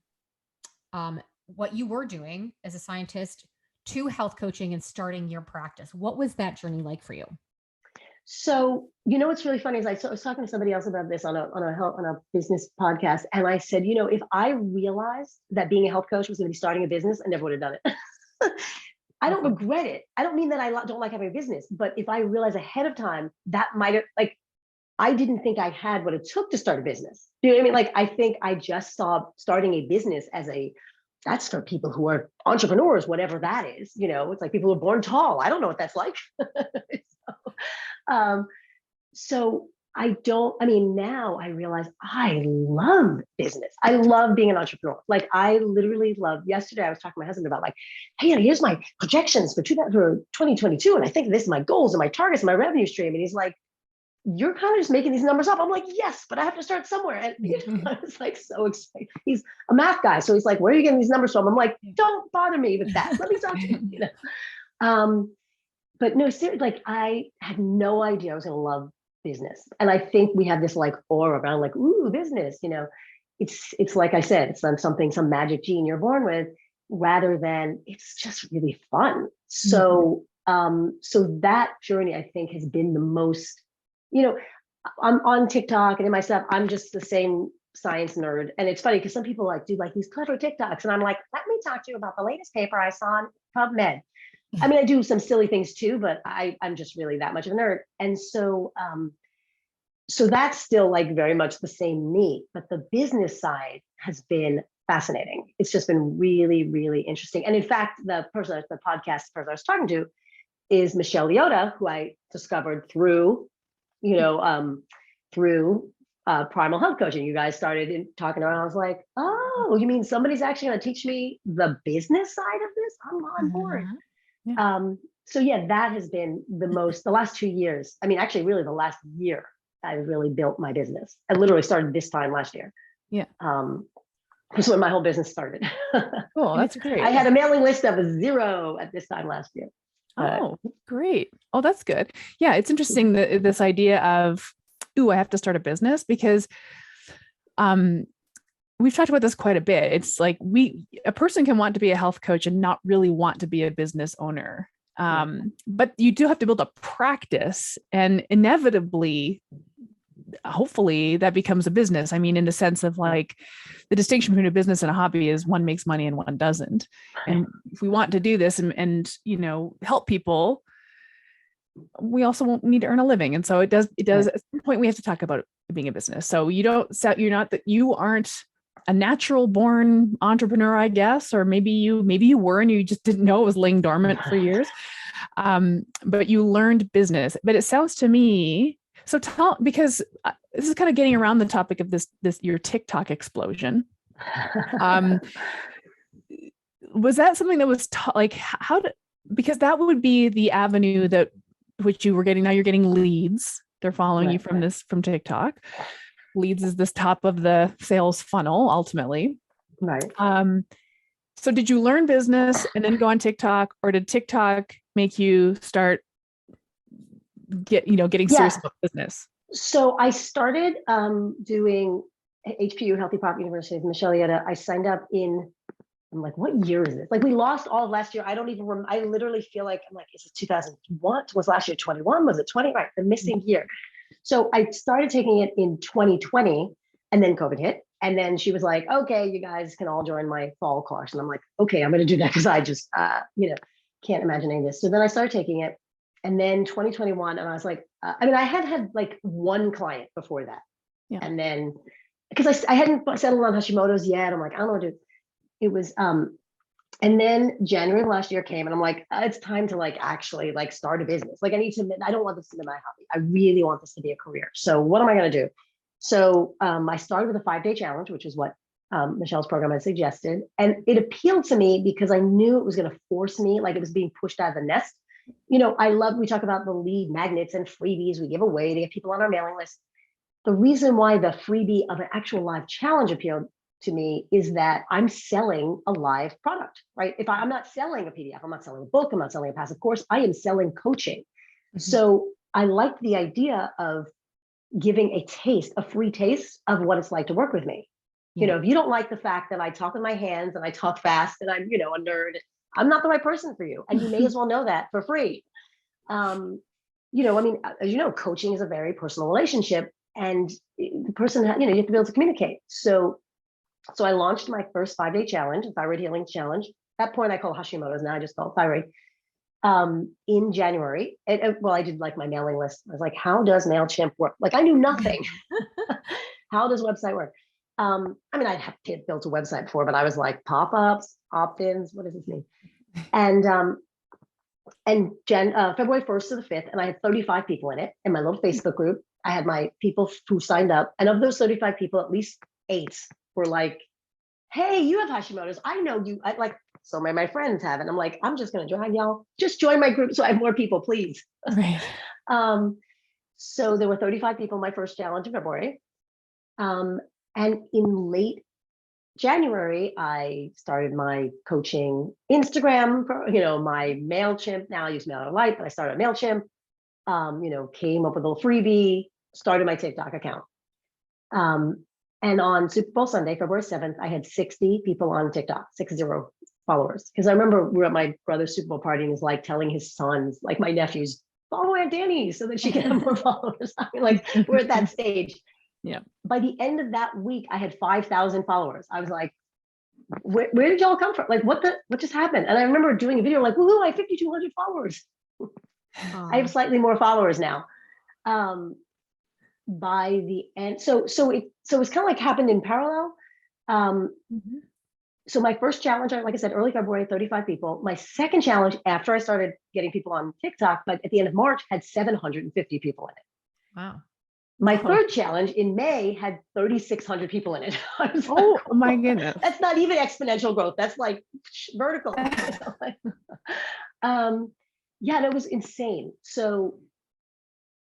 Speaker 3: what you were doing as a scientist to health coaching and starting your practice. What was that journey like for you?
Speaker 4: So, what's really funny is I was talking to somebody else about this on a business podcast. And I said, if I realized that being a health coach was going to be starting a business, I never would have done it. I don't regret it. I don't mean that I don't like having a business, but if I realized ahead of time, that might have, I didn't think I had what it took to start a business. Do you know what I mean? I think I just saw starting a business as that's for people who are entrepreneurs, whatever that is. It's like people who are born tall. I don't know what that's like. So now I realize I love business. I love being an entrepreneur. I literally love, yesterday I was talking to my husband about hey, here's my projections for 2022. And I think this is my goals and my targets and my revenue stream. And he's like, you're kind of just making these numbers up. I'm like, yes, but I have to start somewhere. And I was like, so excited. He's a math guy. So he's like, where are you getting these numbers from? I'm like, don't bother me with that. Let me talk to you. But no, seriously, I had no idea I was going to love business. And I think we have this aura around ooh, business, it's like I said, it's some magic gene you're born with, rather than it's just really fun. So, so that journey, I think, has been the most, I'm on TikTok and in my stuff, I'm just the same science nerd. And it's funny because some people like do like these clever TikToks. And I'm like, let me talk to you about the latest paper I saw on PubMed. I mean, I do some silly things too, but I'm just really that much of a nerd. And so that's still like very much the same me, but the business side has been fascinating. It's just been really, really interesting. And in fact, the podcast person I was talking to is Michelle Yoda, who I discovered through, through Primal Health Coaching. You guys started talking around. I was like, oh, you mean somebody's actually going to teach me the business side of this? I'm on board.
Speaker 1: Yeah.
Speaker 4: So yeah, that has been the last 2 years. I mean, actually, really the last year, I really built my business. I literally started this time last year.
Speaker 1: Yeah.
Speaker 4: That's when my whole business started.
Speaker 1: Cool. That's great.
Speaker 4: I had a mailing list of 0 at this time last year.
Speaker 1: Oh, great. Oh, that's good. Yeah. It's interesting that this idea of, ooh, I have to start a business, because we've talked about this quite a bit. It's like a person can want to be a health coach and not really want to be a business owner. But you do have to build a practice, and inevitably, hopefully that becomes a business. I mean, in the sense of like the distinction between a business and a hobby is one makes money and one doesn't. And if we want to do this and help people, we also won't need to earn a living. And so it does
Speaker 4: Right.
Speaker 1: at some point we have to talk about it being a business. So you aren't a natural born entrepreneur, I guess, or maybe you were and you just didn't know it was laying dormant for years. But you learned business. But it sounds to me, so because this is kind of getting around the topic of this your TikTok explosion. Was that something that was because that would be the avenue that which you were getting. Now you're getting leads. They're following you from TikTok. Leads is this top of the sales funnel ultimately.
Speaker 4: Right.
Speaker 1: So did you learn business and then go on TikTok, or did TikTok make you start getting serious about business?
Speaker 4: So I started doing HPU, Healthy Pop University of Michelle Yetta. I signed up I'm like, what year is this? Like, we lost all of last year. I don't even remember. I literally feel like, I'm like, is it 2001? Was last year 21? Was it 20? Right, the missing year. So I started taking it in 2020, and then COVID hit. And then she was like, okay, you guys can all join my fall course. And I'm like, okay, I'm going to do that because I just, can't imagine any of this. So then I started taking it. And then 2021, and I was like, I had like one client before that.
Speaker 1: Yeah.
Speaker 4: And then, because I hadn't settled on Hashimoto's yet. I'm like, I don't know what to do. It was, and then January of last year came, and I'm like, it's time to like actually like start a business. Like, I don't want this to be my hobby. I really want this to be a career. So what am I going to do? So I started with a 5-day challenge, which is what Michelle's program had suggested. And it appealed to me because I knew it was going to force me, like it was being pushed out of the nest. We talk about the lead magnets and freebies we give away to get people on our mailing list. The reason why the freebie of an actual live challenge appealed to me is that I'm selling a live product, right? If I'm not selling a PDF, I'm not selling a book, I'm not selling a passive course, I am selling coaching. Mm-hmm. So I liked the idea of giving a free taste of what it's like to work with me. Yeah. If you don't like the fact that I talk with my hands and I talk fast and I'm, a nerd, I'm not the right person for you. And you may as well know that for free. As coaching is a very personal relationship, and the person, you have to be able to communicate. So I launched my first 5-day challenge, a thyroid healing challenge. At that point, I call Hashimoto's. Now I just call it thyroid. In January, I did like my mailing list. I was like, how does MailChimp work? Like, I knew nothing. How does website work? I'd have built a website before, but I was like, pop-ups, opt-ins, what does this mean? And February 1st to the 5th, and I had 35 people in it in my little Facebook group. I had my people who signed up, and of those 35 people, at least 8 were like, hey, you have Hashimoto's. I know you. So many of my friends have it. I'm like, I'm just going to join y'all. Just join my group so I have more people, please.
Speaker 1: Right.
Speaker 4: So there were 35 people in my first challenge in February. And in late January, I started my coaching Instagram, my MailChimp. Now I use MailerLite, but I started MailChimp, came up with a little freebie, started my TikTok account. And on Super Bowl Sunday, February 7th, I had 60 people on TikTok, 60 followers. Because I remember we were at my brother's Super Bowl party, and he's like telling his sons, like my nephews, follow Aunt Danny so that she can have more followers. I mean, like, we're at that stage.
Speaker 1: Yeah.
Speaker 4: By the end of that week, I had 5,000 followers. I was like, where did y'all come from? Like, what just happened? And I remember doing a video like, woohoo, I have 5,200 followers. I have slightly more followers now. By the end, so it's kind of like happened in parallel. So my first challenge, like I said, early February, 35 people. My second challenge, after I started getting people on TikTok, but at the end of March, had 750 people in it.
Speaker 1: Wow.
Speaker 4: My third challenge in May had 3,600 people in it. I was like,
Speaker 1: Oh my goodness.
Speaker 4: that's not even exponential growth. That's like vertical. Yeah, that was insane. So,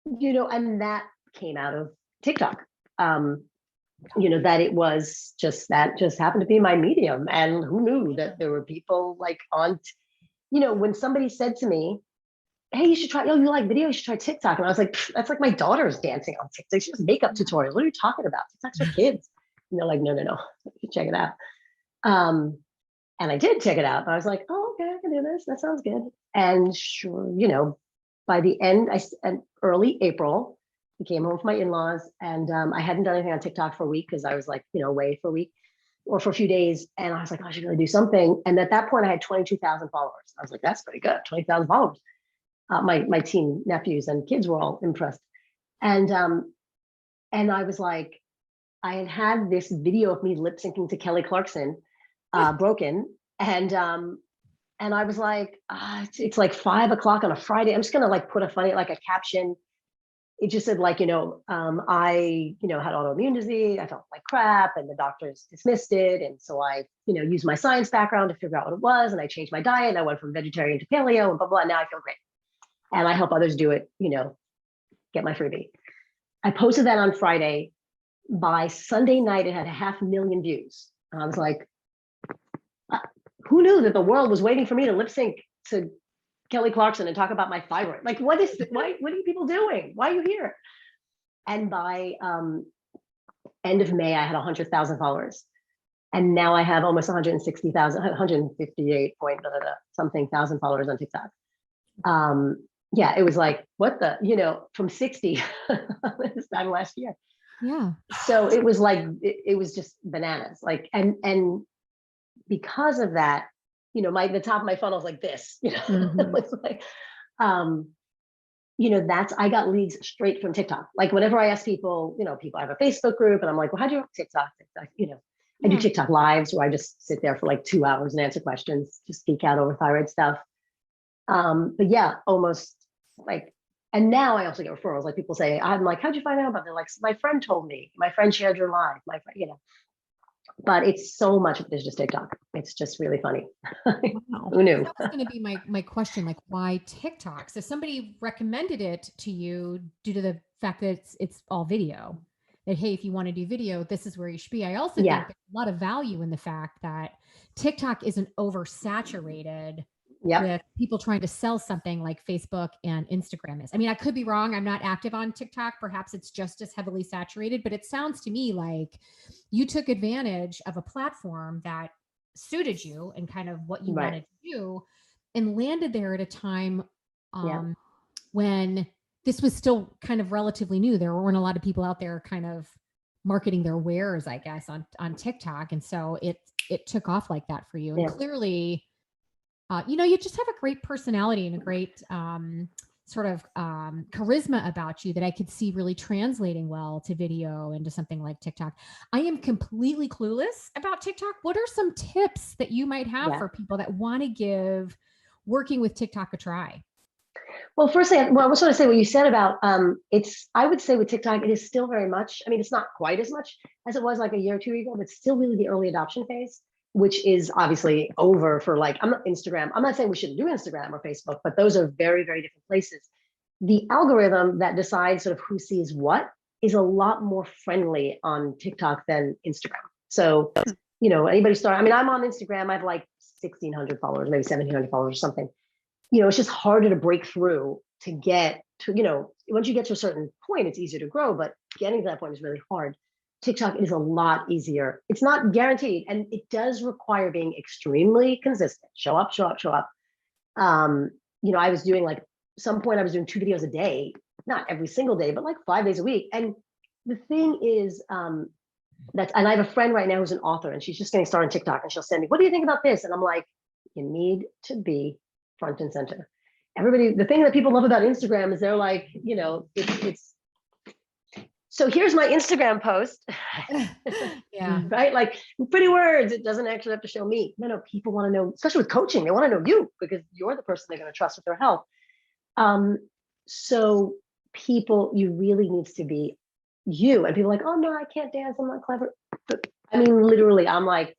Speaker 4: and that came out of TikTok. That it was just happened to be my medium. And who knew that there were people like when somebody said to me, hey, you should try, you like video, you should try TikTok. And I was like, that's like my daughter's dancing on TikTok. She does makeup tutorials. What are you talking about? TikTok's for kids. And they're like, no, check it out. And I did check it out. I was like, oh, okay, I can do this. That sounds good. And sure, by the end, early April, I came home from my in-laws, and I hadn't done anything on TikTok for a week because I was like, away for a week or for a few days. And I was like, oh, I should really do something. And at that point, I had 22,000 followers. I was like, that's pretty good, 20,000 followers. My teen nephews and kids were all impressed. And I was like, I had this video of me lip syncing to Kelly Clarkson, broken. And I was like, it's like 5 o'clock on a Friday. I'm just going to like put a caption. It just said like, I had autoimmune disease. I felt like crap and the doctors dismissed it. And so I, used my science background to figure out what it was. And I changed my diet and I went from vegetarian to paleo and blah, blah. And now I feel great. And I help others do it, get my freebie. I posted that on Friday. By Sunday night, it had 500,000 views. And I was like, who knew that the world was waiting for me to lip sync to Kelly Clarkson and talk about my thyroid? Like, what are you people doing? Why are you here? And by end of May, I had 100,000 followers. And now I have almost 160,000, 158 point something thousand followers on TikTok. Yeah, it was like, what the, from 60 this time last year.
Speaker 3: Yeah.
Speaker 4: So it was like, it was just bananas. Like, and because of that, the top of my funnel is like this, it's like, I got leads straight from TikTok. Like whenever I ask people, people, I have a Facebook group and I'm like, well, how do you TikTok? I do TikTok lives where I just sit there for like 2 hours and answer questions, just geek out over thyroid stuff. But yeah, almost like, and now I also get referrals. Like people say, I'm like, how'd you find out about it? They're like, my friend told me, my friend shared your live, my friend, but it's so much of it is just TikTok. It's just really funny. Wow. Who knew?
Speaker 3: That was going to be my question, like why TikTok? So somebody recommended it to you due to the fact that it's all video. That, hey, if you want to do video, this is where you should be. I also think there's a lot of value in the fact that TikTok isn't oversaturated with people trying to sell something like Facebook and Instagram is. I mean, I could be wrong. I'm not active on TikTok. Perhaps it's just as heavily saturated, but it sounds to me like you took advantage of a platform that suited you and kind of what you wanted to do and landed there at a time when this was still kind of relatively new. There weren't a lot of people out there kind of marketing their wares, I guess, on TikTok. And so it took off like that for you. And clearly, you just have a great personality and a great sort of charisma about you that I could see really translating well to video and to something like TikTok. I am completely clueless about TikTok. What are some tips that you might have for people that want to give working with TikTok a try?
Speaker 4: Well, firstly, I just want to say what you said about I would say with TikTok, it is still very much, I mean, it's not quite as much as it was like a year or two ago, but still really the early adoption phase, which is obviously over for like, I'm not saying we shouldn't do Instagram or Facebook, but those are very, very different places. The algorithm that decides sort of who sees what is a lot more friendly on TikTok than Instagram. So, anybody I'm on Instagram, I have like 1,600 followers, maybe 1,700 followers or something. It's just harder to break through to get to, once you get to a certain point, it's easier to grow, but getting to that point is really hard. TikTok is a lot easier. It's not guaranteed, and it does require being extremely consistent. Show up. I was doing like some point I was doing 2 videos a day, not every single day, but like 5 days a week. And the thing is, and I have a friend right now who's an author, and she's just getting started on TikTok, and she'll send me, what do you think about this? And I'm like, you need to be front and center. Everybody, the thing that people love about Instagram is they're like, it's so here's my Instagram post.
Speaker 3: Yeah.
Speaker 4: Right? Like pretty words. It doesn't actually have to show me. No, people want to know, especially with coaching, they want to know you because you're the person they're going to trust with their health. So people, you really needs to be you. And people are like, oh no, I can't dance. I'm not clever. But I mean, literally, I'm like,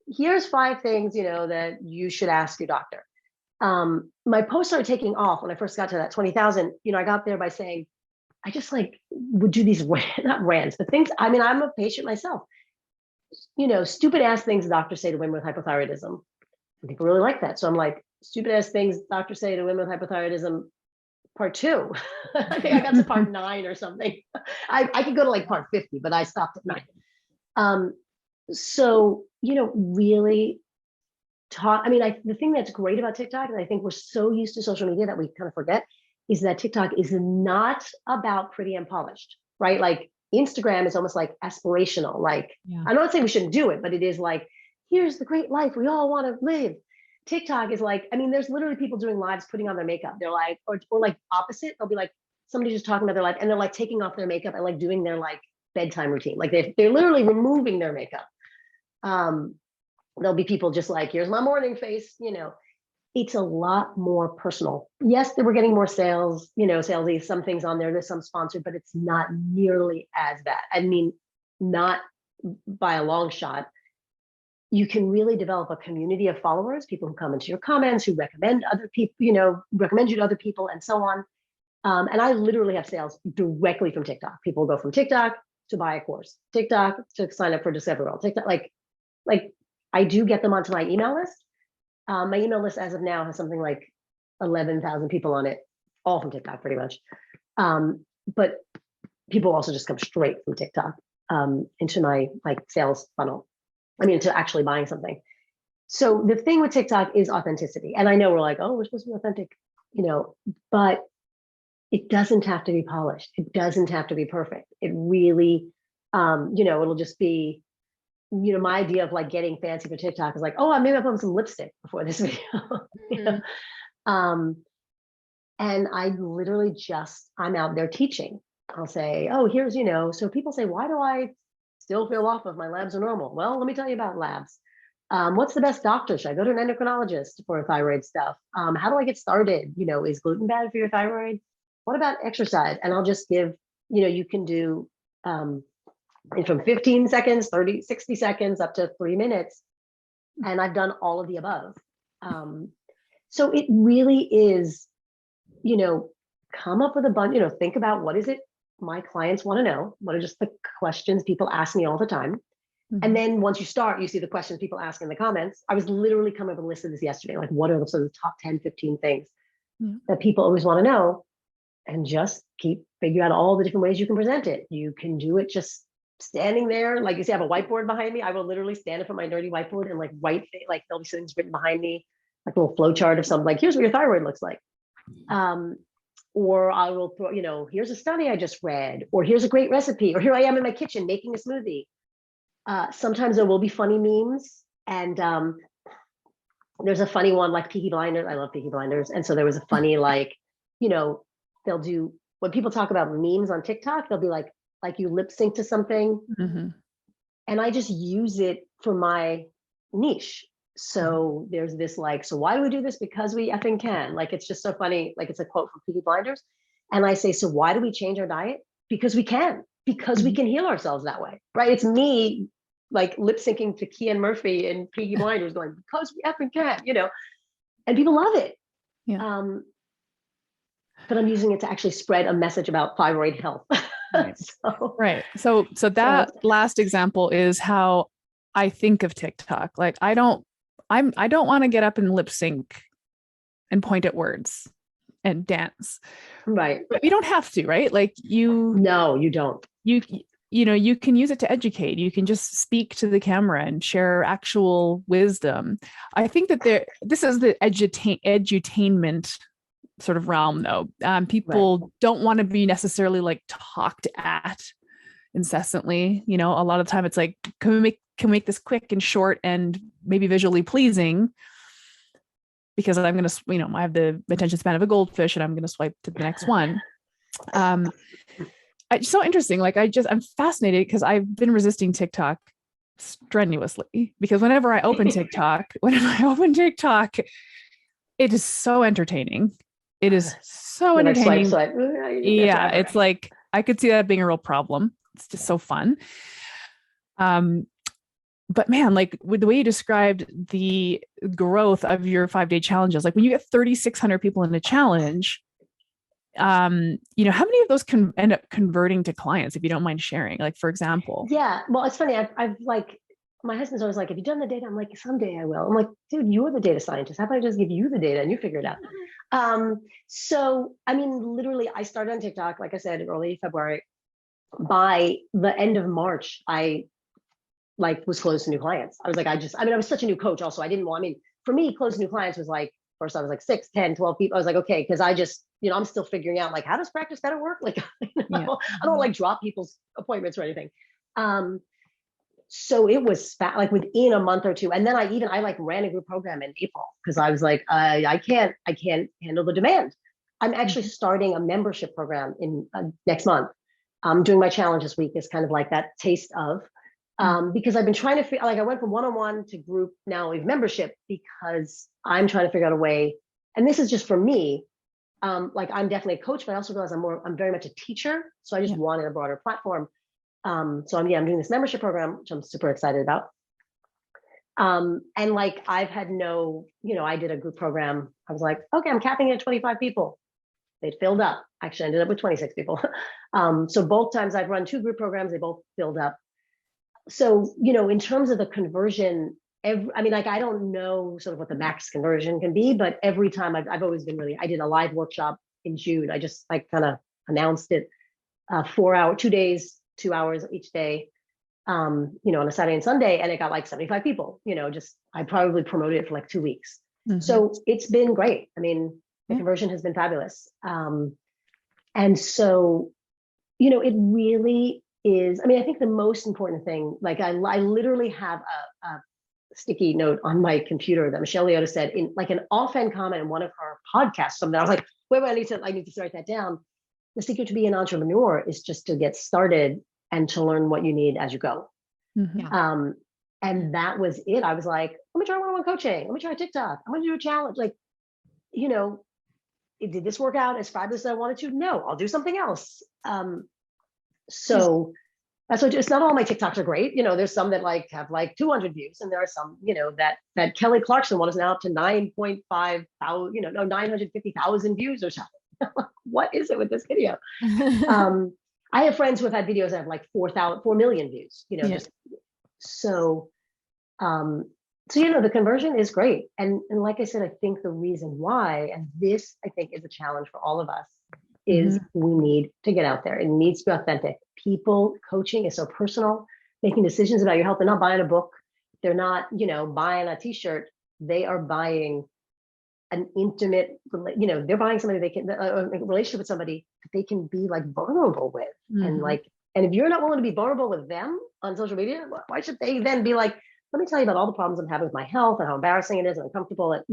Speaker 4: here's 5 things, that you should ask your doctor. My posts started taking off when I first got to that 20,000. I got there by saying, I just would do these not rants, but things. I mean, I'm a patient myself. Stupid ass things doctors say to women with hypothyroidism. And people really like that. So I'm like, stupid ass things doctors say to women with hypothyroidism, part 2. I think I got to part 9 or something. I could go to like part 50, but I stopped at 9. So, really talk. I mean, the thing that's great about TikTok, and I think we're so used to social media that we kind of forget, is that TikTok is not about pretty and polished, right? Like Instagram is almost like aspirational. Like,
Speaker 3: Yeah.
Speaker 4: I'm not saying we shouldn't do it, but it is like, here's the great life we all want to live. TikTok is like, I mean, there's literally people doing lives putting on their makeup. They're like, or like opposite, they'll be like, somebody just talking about their life and they're like taking off their makeup and like doing their like bedtime routine. Like they're literally removing their makeup. There'll be people just like, here's my morning face, it's a lot more personal. Yes, we're getting more sales, salesy, some things on there, there's some sponsored, but it's not nearly as bad. I mean, not by a long shot. You can really develop a community of followers, people who come into your comments, who recommend other people, recommend you to other people and so on. And I literally have sales directly from TikTok. People go from TikTok to buy a course, TikTok to sign up for Discover World, TikTok, like I do get them onto my email list. My email list as of now has something like 11,000 people on it, all from TikTok pretty much. But people also just come straight from TikTok into my sales funnel. I mean, to actually buying something. So the thing with TikTok is authenticity. And I know we're like, oh, we're supposed to be authentic, but it doesn't have to be polished. It doesn't have to be perfect. It really, it'll just be, my idea of like getting fancy for TikTok is like, oh, maybe I'll put on some lipstick before this video. And I literally I'm out there teaching. I'll say, oh, here's, so people say, why do I still feel off if my labs are normal? Well, let me tell you about labs. What's the best doctor? Should I go to an endocrinologist for thyroid stuff? How do I get started? Is gluten bad for your thyroid? What about exercise? And I'll just give, you can do from 15 seconds, 30, 60 seconds up to 3 minutes. And I've done all of the above. So it really is, come up with a bunch, think about what is it my clients want to know? What are just the questions people ask me all the time? Mm-hmm. And then once you start, you see the questions people ask in the comments. I was literally coming up with a list of this yesterday. Like, what are the top 10, 15 things that people always want to know? And just figure out all the different ways you can present it. You can do it just standing there. Like you see, I have a whiteboard behind me. I will literally stand up on my nerdy whiteboard and write, there'll be things written behind me, like a little flow chart of something, like, here's what your thyroid looks like. Or I will throw, here's a study I just read, or here's a great recipe, or here I am in my kitchen making a smoothie. Sometimes there will be funny memes. And there's a funny one like Peaky Blinders. I love Peaky Blinders. And so there was a funny, they'll do, when people talk about memes on TikTok, they'll be like you lip sync to something. Mm-hmm. And I just use it for my niche. So there's this so why do we do this? Because we effing can. It's just so funny. It's a quote from Peaky Blinders. And I say, so why do we change our diet? Because we can, because we can heal ourselves that way, right? It's me lip syncing to Kean Murphy and Peaky Blinders going, because we effing can, and people love it. Yeah. But I'm using it to actually spread a message about thyroid health.
Speaker 1: Right. So that last example is how I think of TikTok. I don't want to get up and lip sync and point at words and dance.
Speaker 4: Right.
Speaker 1: But you don't have to, right?
Speaker 4: No, you don't.
Speaker 1: You can use it to educate. You can just speak to the camera and share actual wisdom. I think that this is the edutainment sort of realm though.
Speaker 4: Right.
Speaker 1: People don't want to be necessarily like talked at incessantly. You know, a lot of the time it's like, can we make this quick and short and maybe visually pleasing? Because I'm going to, you know, I have the attention span of a goldfish and I'm going to swipe to the next one. It's so interesting. Like I'm fascinated because I've been resisting TikTok strenuously because whenever I open TikTok, it is so entertaining. It is so
Speaker 4: You're
Speaker 1: entertaining.
Speaker 4: Like, swipe.
Speaker 1: Yeah, it's like I could see that being a real problem. It's just so fun. But man, like with the way you described the growth of your 5-day challenges, like when you get 3,600 people in a challenge, you know, how many of those can end up converting to clients, if you don't mind sharing? Like, for example.
Speaker 4: Yeah. Well, it's funny. I've like, my husband's always like, have you done the data? I'm like, someday I will. I'm like, dude, you're the data scientist. How about I just give you the data and you figure it out? So, I mean, literally, I started on TikTok, like I said, early February. By the end of March, I like was closed to new clients. I was like, I was such a new coach also. For me, close to new clients was like, first I was like 6, 10, 12 people. I was like, okay, because I just, you know, I'm still figuring out like, how does practice better work? Like, I don't like drop people's appointments or anything. So it was like within a month or two. And then I like ran a group program in April because I was like, I can't handle the demand. I'm actually starting a membership program in next month. I'm doing my challenge this week is kind of like that taste of, because I've been trying to figure, like I went from one-on-one to group, now with membership, because I'm trying to figure out a way, and this is just for me, like I'm definitely a coach, but I also realize I'm very much a teacher. So I just wanted a broader platform. So I'm doing this membership program, which I'm super excited about. And like, I've had I did a group program. I was like, okay, I'm capping it at 25 people. They'd filled up. Actually, I ended up with 26 people. So both times I've run 2 group programs, they both filled up. So, in terms of the conversion, I don't know sort of what the max conversion can be, but every time I've always been I did a live workshop in June. I just like kind of announced it, 4 hour, 2 days, 2 hours each day, on a Saturday and Sunday, and it got like 75 people, I probably promoted it for like 2 weeks. Mm-hmm. So it's been great. I mean, the conversion has been fabulous. And so, it really is, I think the most important thing, like I literally have a sticky note on my computer that Michelle Leota said in like an offhand comment in one of her podcasts. Something I was like, wait, I need to write that down. The secret to be an entrepreneur is just to get started and to learn what you need as you go. Mm-hmm. And that was it. I was like, let me try one-on-one coaching. Let me try TikTok. I'm going to do a challenge. Like, did this work out as fabulous as I wanted to? No, I'll do something else. So that's what, it's not all my TikToks are great. There's some that like have like 200 views, and there are some, that Kelly Clarkson one is now up to 9.5 thousand, 950,000 views or something. What is it with this video? I have friends who have had videos that have like 4 million views, So the conversion is great. And like I said, I think the reason why, and this I think is a challenge for all of us, is we need to get out there. It needs to be authentic. Coaching is so personal. Making decisions about your health. They're not buying a book. They're not, buying a t-shirt. They are buying an intimate, they're buying somebody they can, a relationship with somebody that they can be like vulnerable with. And if you're not willing to be vulnerable with them on social media, why should they then be like, let me tell you about all the problems I'm having with my health and how embarrassing it is and uncomfortable. And,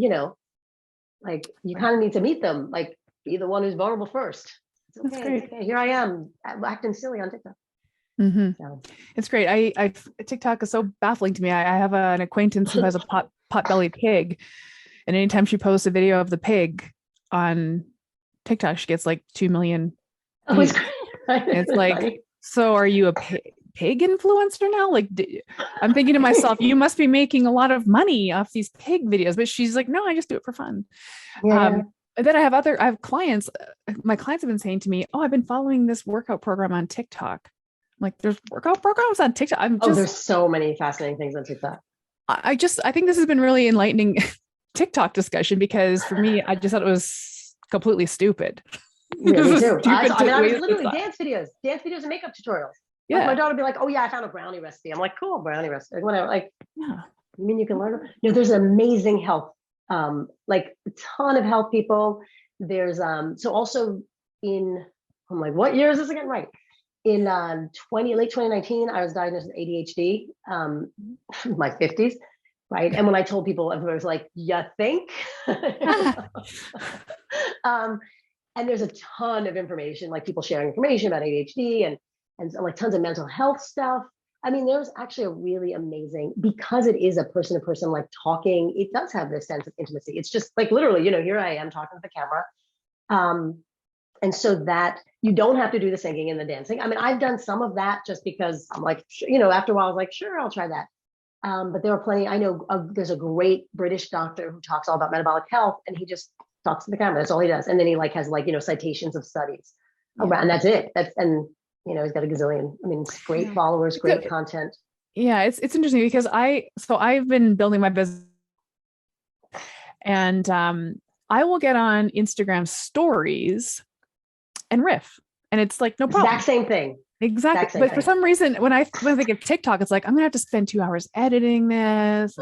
Speaker 4: like you kind of need to meet them, like be the one who's vulnerable first. It's okay. It's okay. Here I am acting silly on TikTok.
Speaker 1: Mm-hmm. So. It's great. I TikTok is so baffling to me. I have an acquaintance who has a pot-bellied pig, and anytime she posts a video of the pig on TikTok, she gets like 2 million.
Speaker 4: Oh, it's
Speaker 1: like, funny. So are you a pig influencer now? Like, I'm thinking to myself, you must be making a lot of money off these pig videos. But she's like, no, I just do it for fun. Yeah. And then I have clients. My clients have been saying to me, oh, I've been following this workout program on TikTok. I'm like, there's workout programs on TikTok.
Speaker 4: There's so many fascinating things on TikTok.
Speaker 1: I think this has been really enlightening TikTok discussion, because for me, I just thought it was completely stupid.
Speaker 4: Yeah, me too. I was literally dance videos and makeup tutorials. Yeah. Like my daughter would be like, oh yeah, I found a brownie recipe. I'm like, cool, brownie recipe. Whatever. Like, yeah. You mean you can learn? There's amazing health, like a ton of health people. there's so also in, I'm like, what year is this again? Right. In late 2019, I was diagnosed with ADHD, my 50s, right? And when I told people, everybody was like, you think? um, and there's a ton of information, like people sharing information about ADHD and like tons of mental health stuff. I mean, there's actually a really amazing, because it is a person to person, like talking, it does have this sense of intimacy. It's just like literally, here I am talking to the camera. And so that you don't have to do the singing and the dancing. I mean, I've done some of that just because I'm like, after a while I was like, sure, I'll try that. But there are plenty, I know there's a great British doctor who talks all about metabolic health, and he just talks to the camera. That's all he does. And then he has citations of studies around, and that's it. He's got a gazillion. I mean, it's great followers, great content.
Speaker 1: Yeah, it's interesting because I've been building my business, and I will get on Instagram stories and riff, and it's like no problem.
Speaker 4: Exact same thing.
Speaker 1: Exactly. But for some reason, when I think of TikTok, it's like, I'm gonna have to spend 2 hours editing this.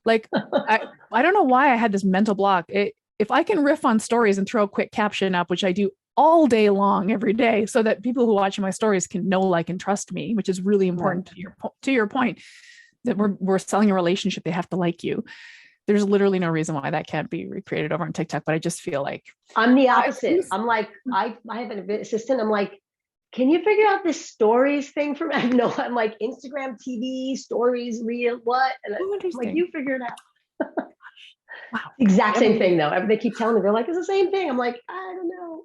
Speaker 1: Like, I don't know why I had this mental block. If I can riff on stories and throw a quick caption up, which I do all day long, every day, so that people who watch my stories can know, like, and trust me, which is really important to your point, that we're selling a relationship. They have to like you. There's literally no reason why that can't be recreated over on TikTok, but I just feel like
Speaker 4: I'm the opposite. I'm like, I have an assistant. I'm like, can you figure out this stories thing for me? No, I'm like, Instagram TV stories, real, what? And I'm like, you figure it out. Wow. Exact same thing though. They keep telling me, they're like, it's the same thing. I'm like, I don't know.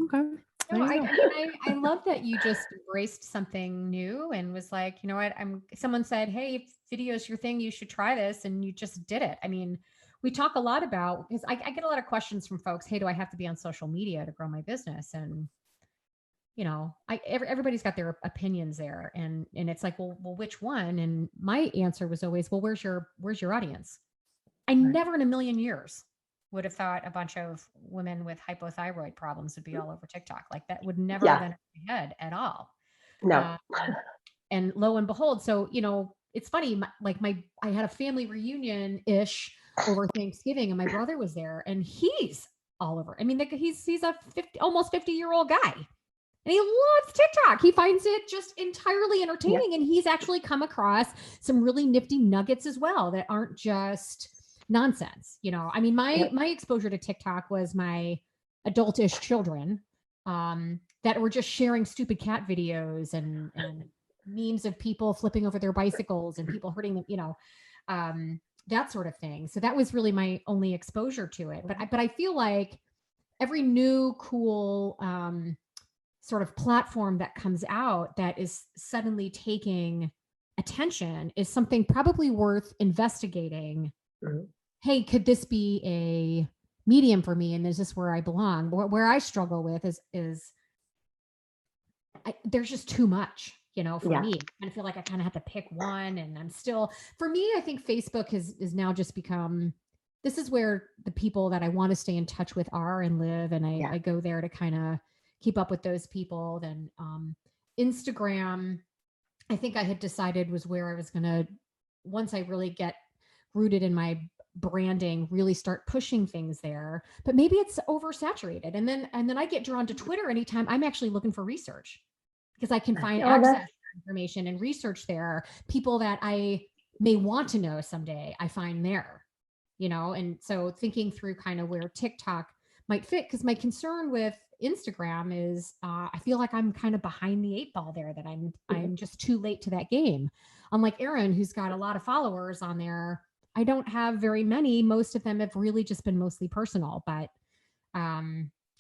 Speaker 1: Okay.
Speaker 3: No, I love that you just embraced something new and was like, you know what, someone said, hey, if video's your thing, you should try this. And you just did it. I mean, we talk a lot about, because I get a lot of questions from folks. Hey, do I have to be on social media to grow my business? And, everybody's got their opinions there. And it's like, well, which one? And my answer was always, well, where's your audience? I never in a million years would have thought a bunch of women with hypothyroid problems would be all over TikTok. Like that would never have been in my head at all.
Speaker 4: No.
Speaker 3: And lo and behold, so, it's funny, I had a family reunion ish over Thanksgiving, and my brother was there, and he's all over. I mean, he's a almost 50-year-old guy, and he loves TikTok. He finds it just entirely entertaining. And he's actually come across some really nifty nuggets as well that aren't just nonsense. I mean, my exposure to TikTok was my adultish children that were just sharing stupid cat videos and memes of people flipping over their bicycles and people hurting them, that sort of thing. So that was really my only exposure to it. But I feel like every new cool sort of platform that comes out that is suddenly taking attention is something probably worth investigating. Mm-hmm. Hey, could this be a medium for me? And is this where I belong? Where I struggle with is there's just too much, for me. I feel like I kind of have to pick one, and I'm still, for me, I think Facebook is now just become, this is where the people that I want to stay in touch with are and live. And I go there to kind of keep up with those people. Then Instagram, I think I had decided was where I was going to, once I really get rooted in my branding, really start pushing things there. But maybe it's oversaturated. And then I get drawn to Twitter anytime I'm actually looking for research, because I can find access to information and research there. People that I may want to know someday, I find there, and so thinking through kind of where TikTok might fit, because my concern with Instagram is I feel like I'm kind of behind the 8 ball there, that I'm just too late to that game. Unlike Erin, who's got a lot of followers on there, I don't have very many. Most of them have really just been mostly personal, but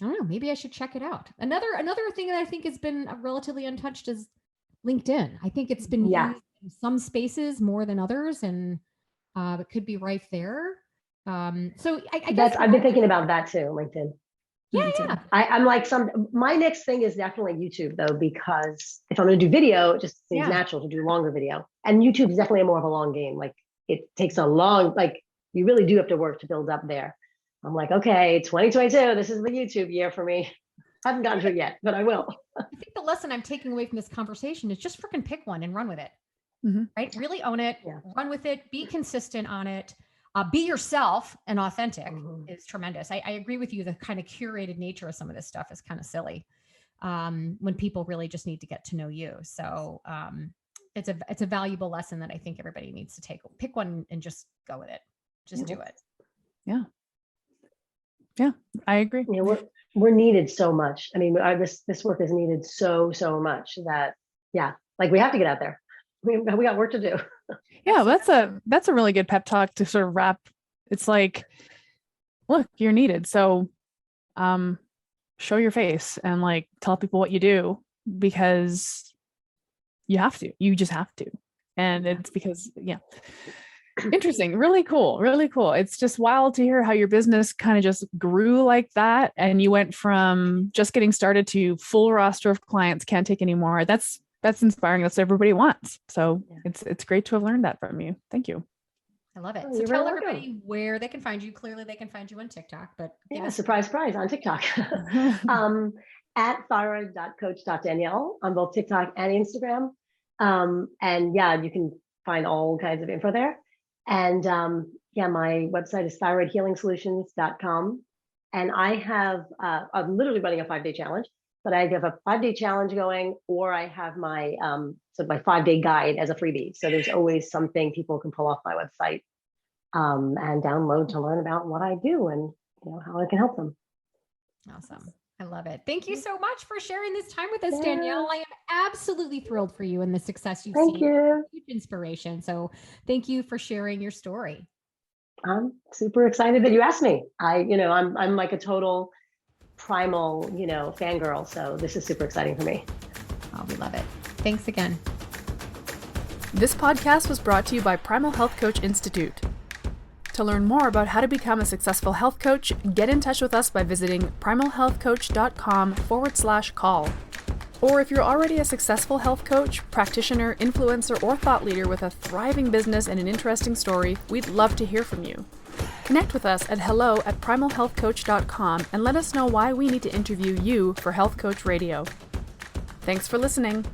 Speaker 3: I don't know, maybe I should check it out. Another thing that I think has been relatively untouched is LinkedIn. I think it's been used in some spaces more than others, and it could be rife there. So I guess
Speaker 4: I've been thinking about that too, LinkedIn.
Speaker 3: Yeah.
Speaker 4: I'm like my next thing is definitely YouTube though, because if I'm going to do video, it just seems natural to do longer video. And YouTube is definitely more of a long game. Like it takes a long, like you really do have to work to build up there. I'm like, okay, 2022, this is the YouTube year for me. I haven't gotten to it yet, but I will.
Speaker 3: I think the lesson I'm taking away from this conversation is just freaking pick one and run with it. Right? Really own it, run with it, be consistent on it. Be yourself and authentic is tremendous. I agree with you. The kind of curated nature of some of this stuff is kind of silly when people really just need to get to know you. So it's a valuable lesson that I think everybody needs to pick one and just go with it. Just do it.
Speaker 1: Yeah. Yeah, I agree.
Speaker 4: You know, we're needed so much. I mean, this work is needed so much that, yeah, like we have to get out there. We got work to do.
Speaker 1: Yeah, that's a really good pep talk to sort of wrap. It's like, look, you're needed. So show your face and like tell people what you do, because you have to. You just have to. And it's because, yeah. Interesting. Really cool. Really cool. It's just wild to hear how your business kind of just grew like that. And you went from just getting started to full roster of clients, can't take anymore. That's inspiring. That's what everybody wants. So it's great to have learned that from you. Thank you.
Speaker 3: I love it. So tell everybody where they can find you. Clearly they can find you on TikTok, but
Speaker 4: surprise on TikTok. At thyroid.coach.danielle on both TikTok and Instagram. And yeah, you can find all kinds of info there. And my website is thyroidhealingsolutions.com. And I have, I'm literally running a 5-day challenge, but I have a 5-day challenge going, or I have my, my 5-day guide as a freebie. So there's always something people can pull off my website and download to learn about what I do and how I can help them.
Speaker 3: Awesome. I love it. Thank you so much for sharing this time with us, Danielle. I am absolutely thrilled for you and the success you've seen.
Speaker 4: Thank you.
Speaker 3: Huge inspiration. So thank you for sharing your story.
Speaker 4: I'm super excited that you asked me. I'm like a total primal, fangirl. So this is super exciting for me.
Speaker 3: Oh, we love it. Thanks again.
Speaker 1: This podcast was brought to you by Primal Health Coach Institute. To learn more about how to become a successful health coach, get in touch with us by visiting primalhealthcoach.com/call. Or if you're already a successful health coach, practitioner, influencer, or thought leader with a thriving business and an interesting story, we'd love to hear from you. Connect with us at hello@primalhealthcoach.com and let us know why we need to interview you for Health Coach Radio. Thanks for listening.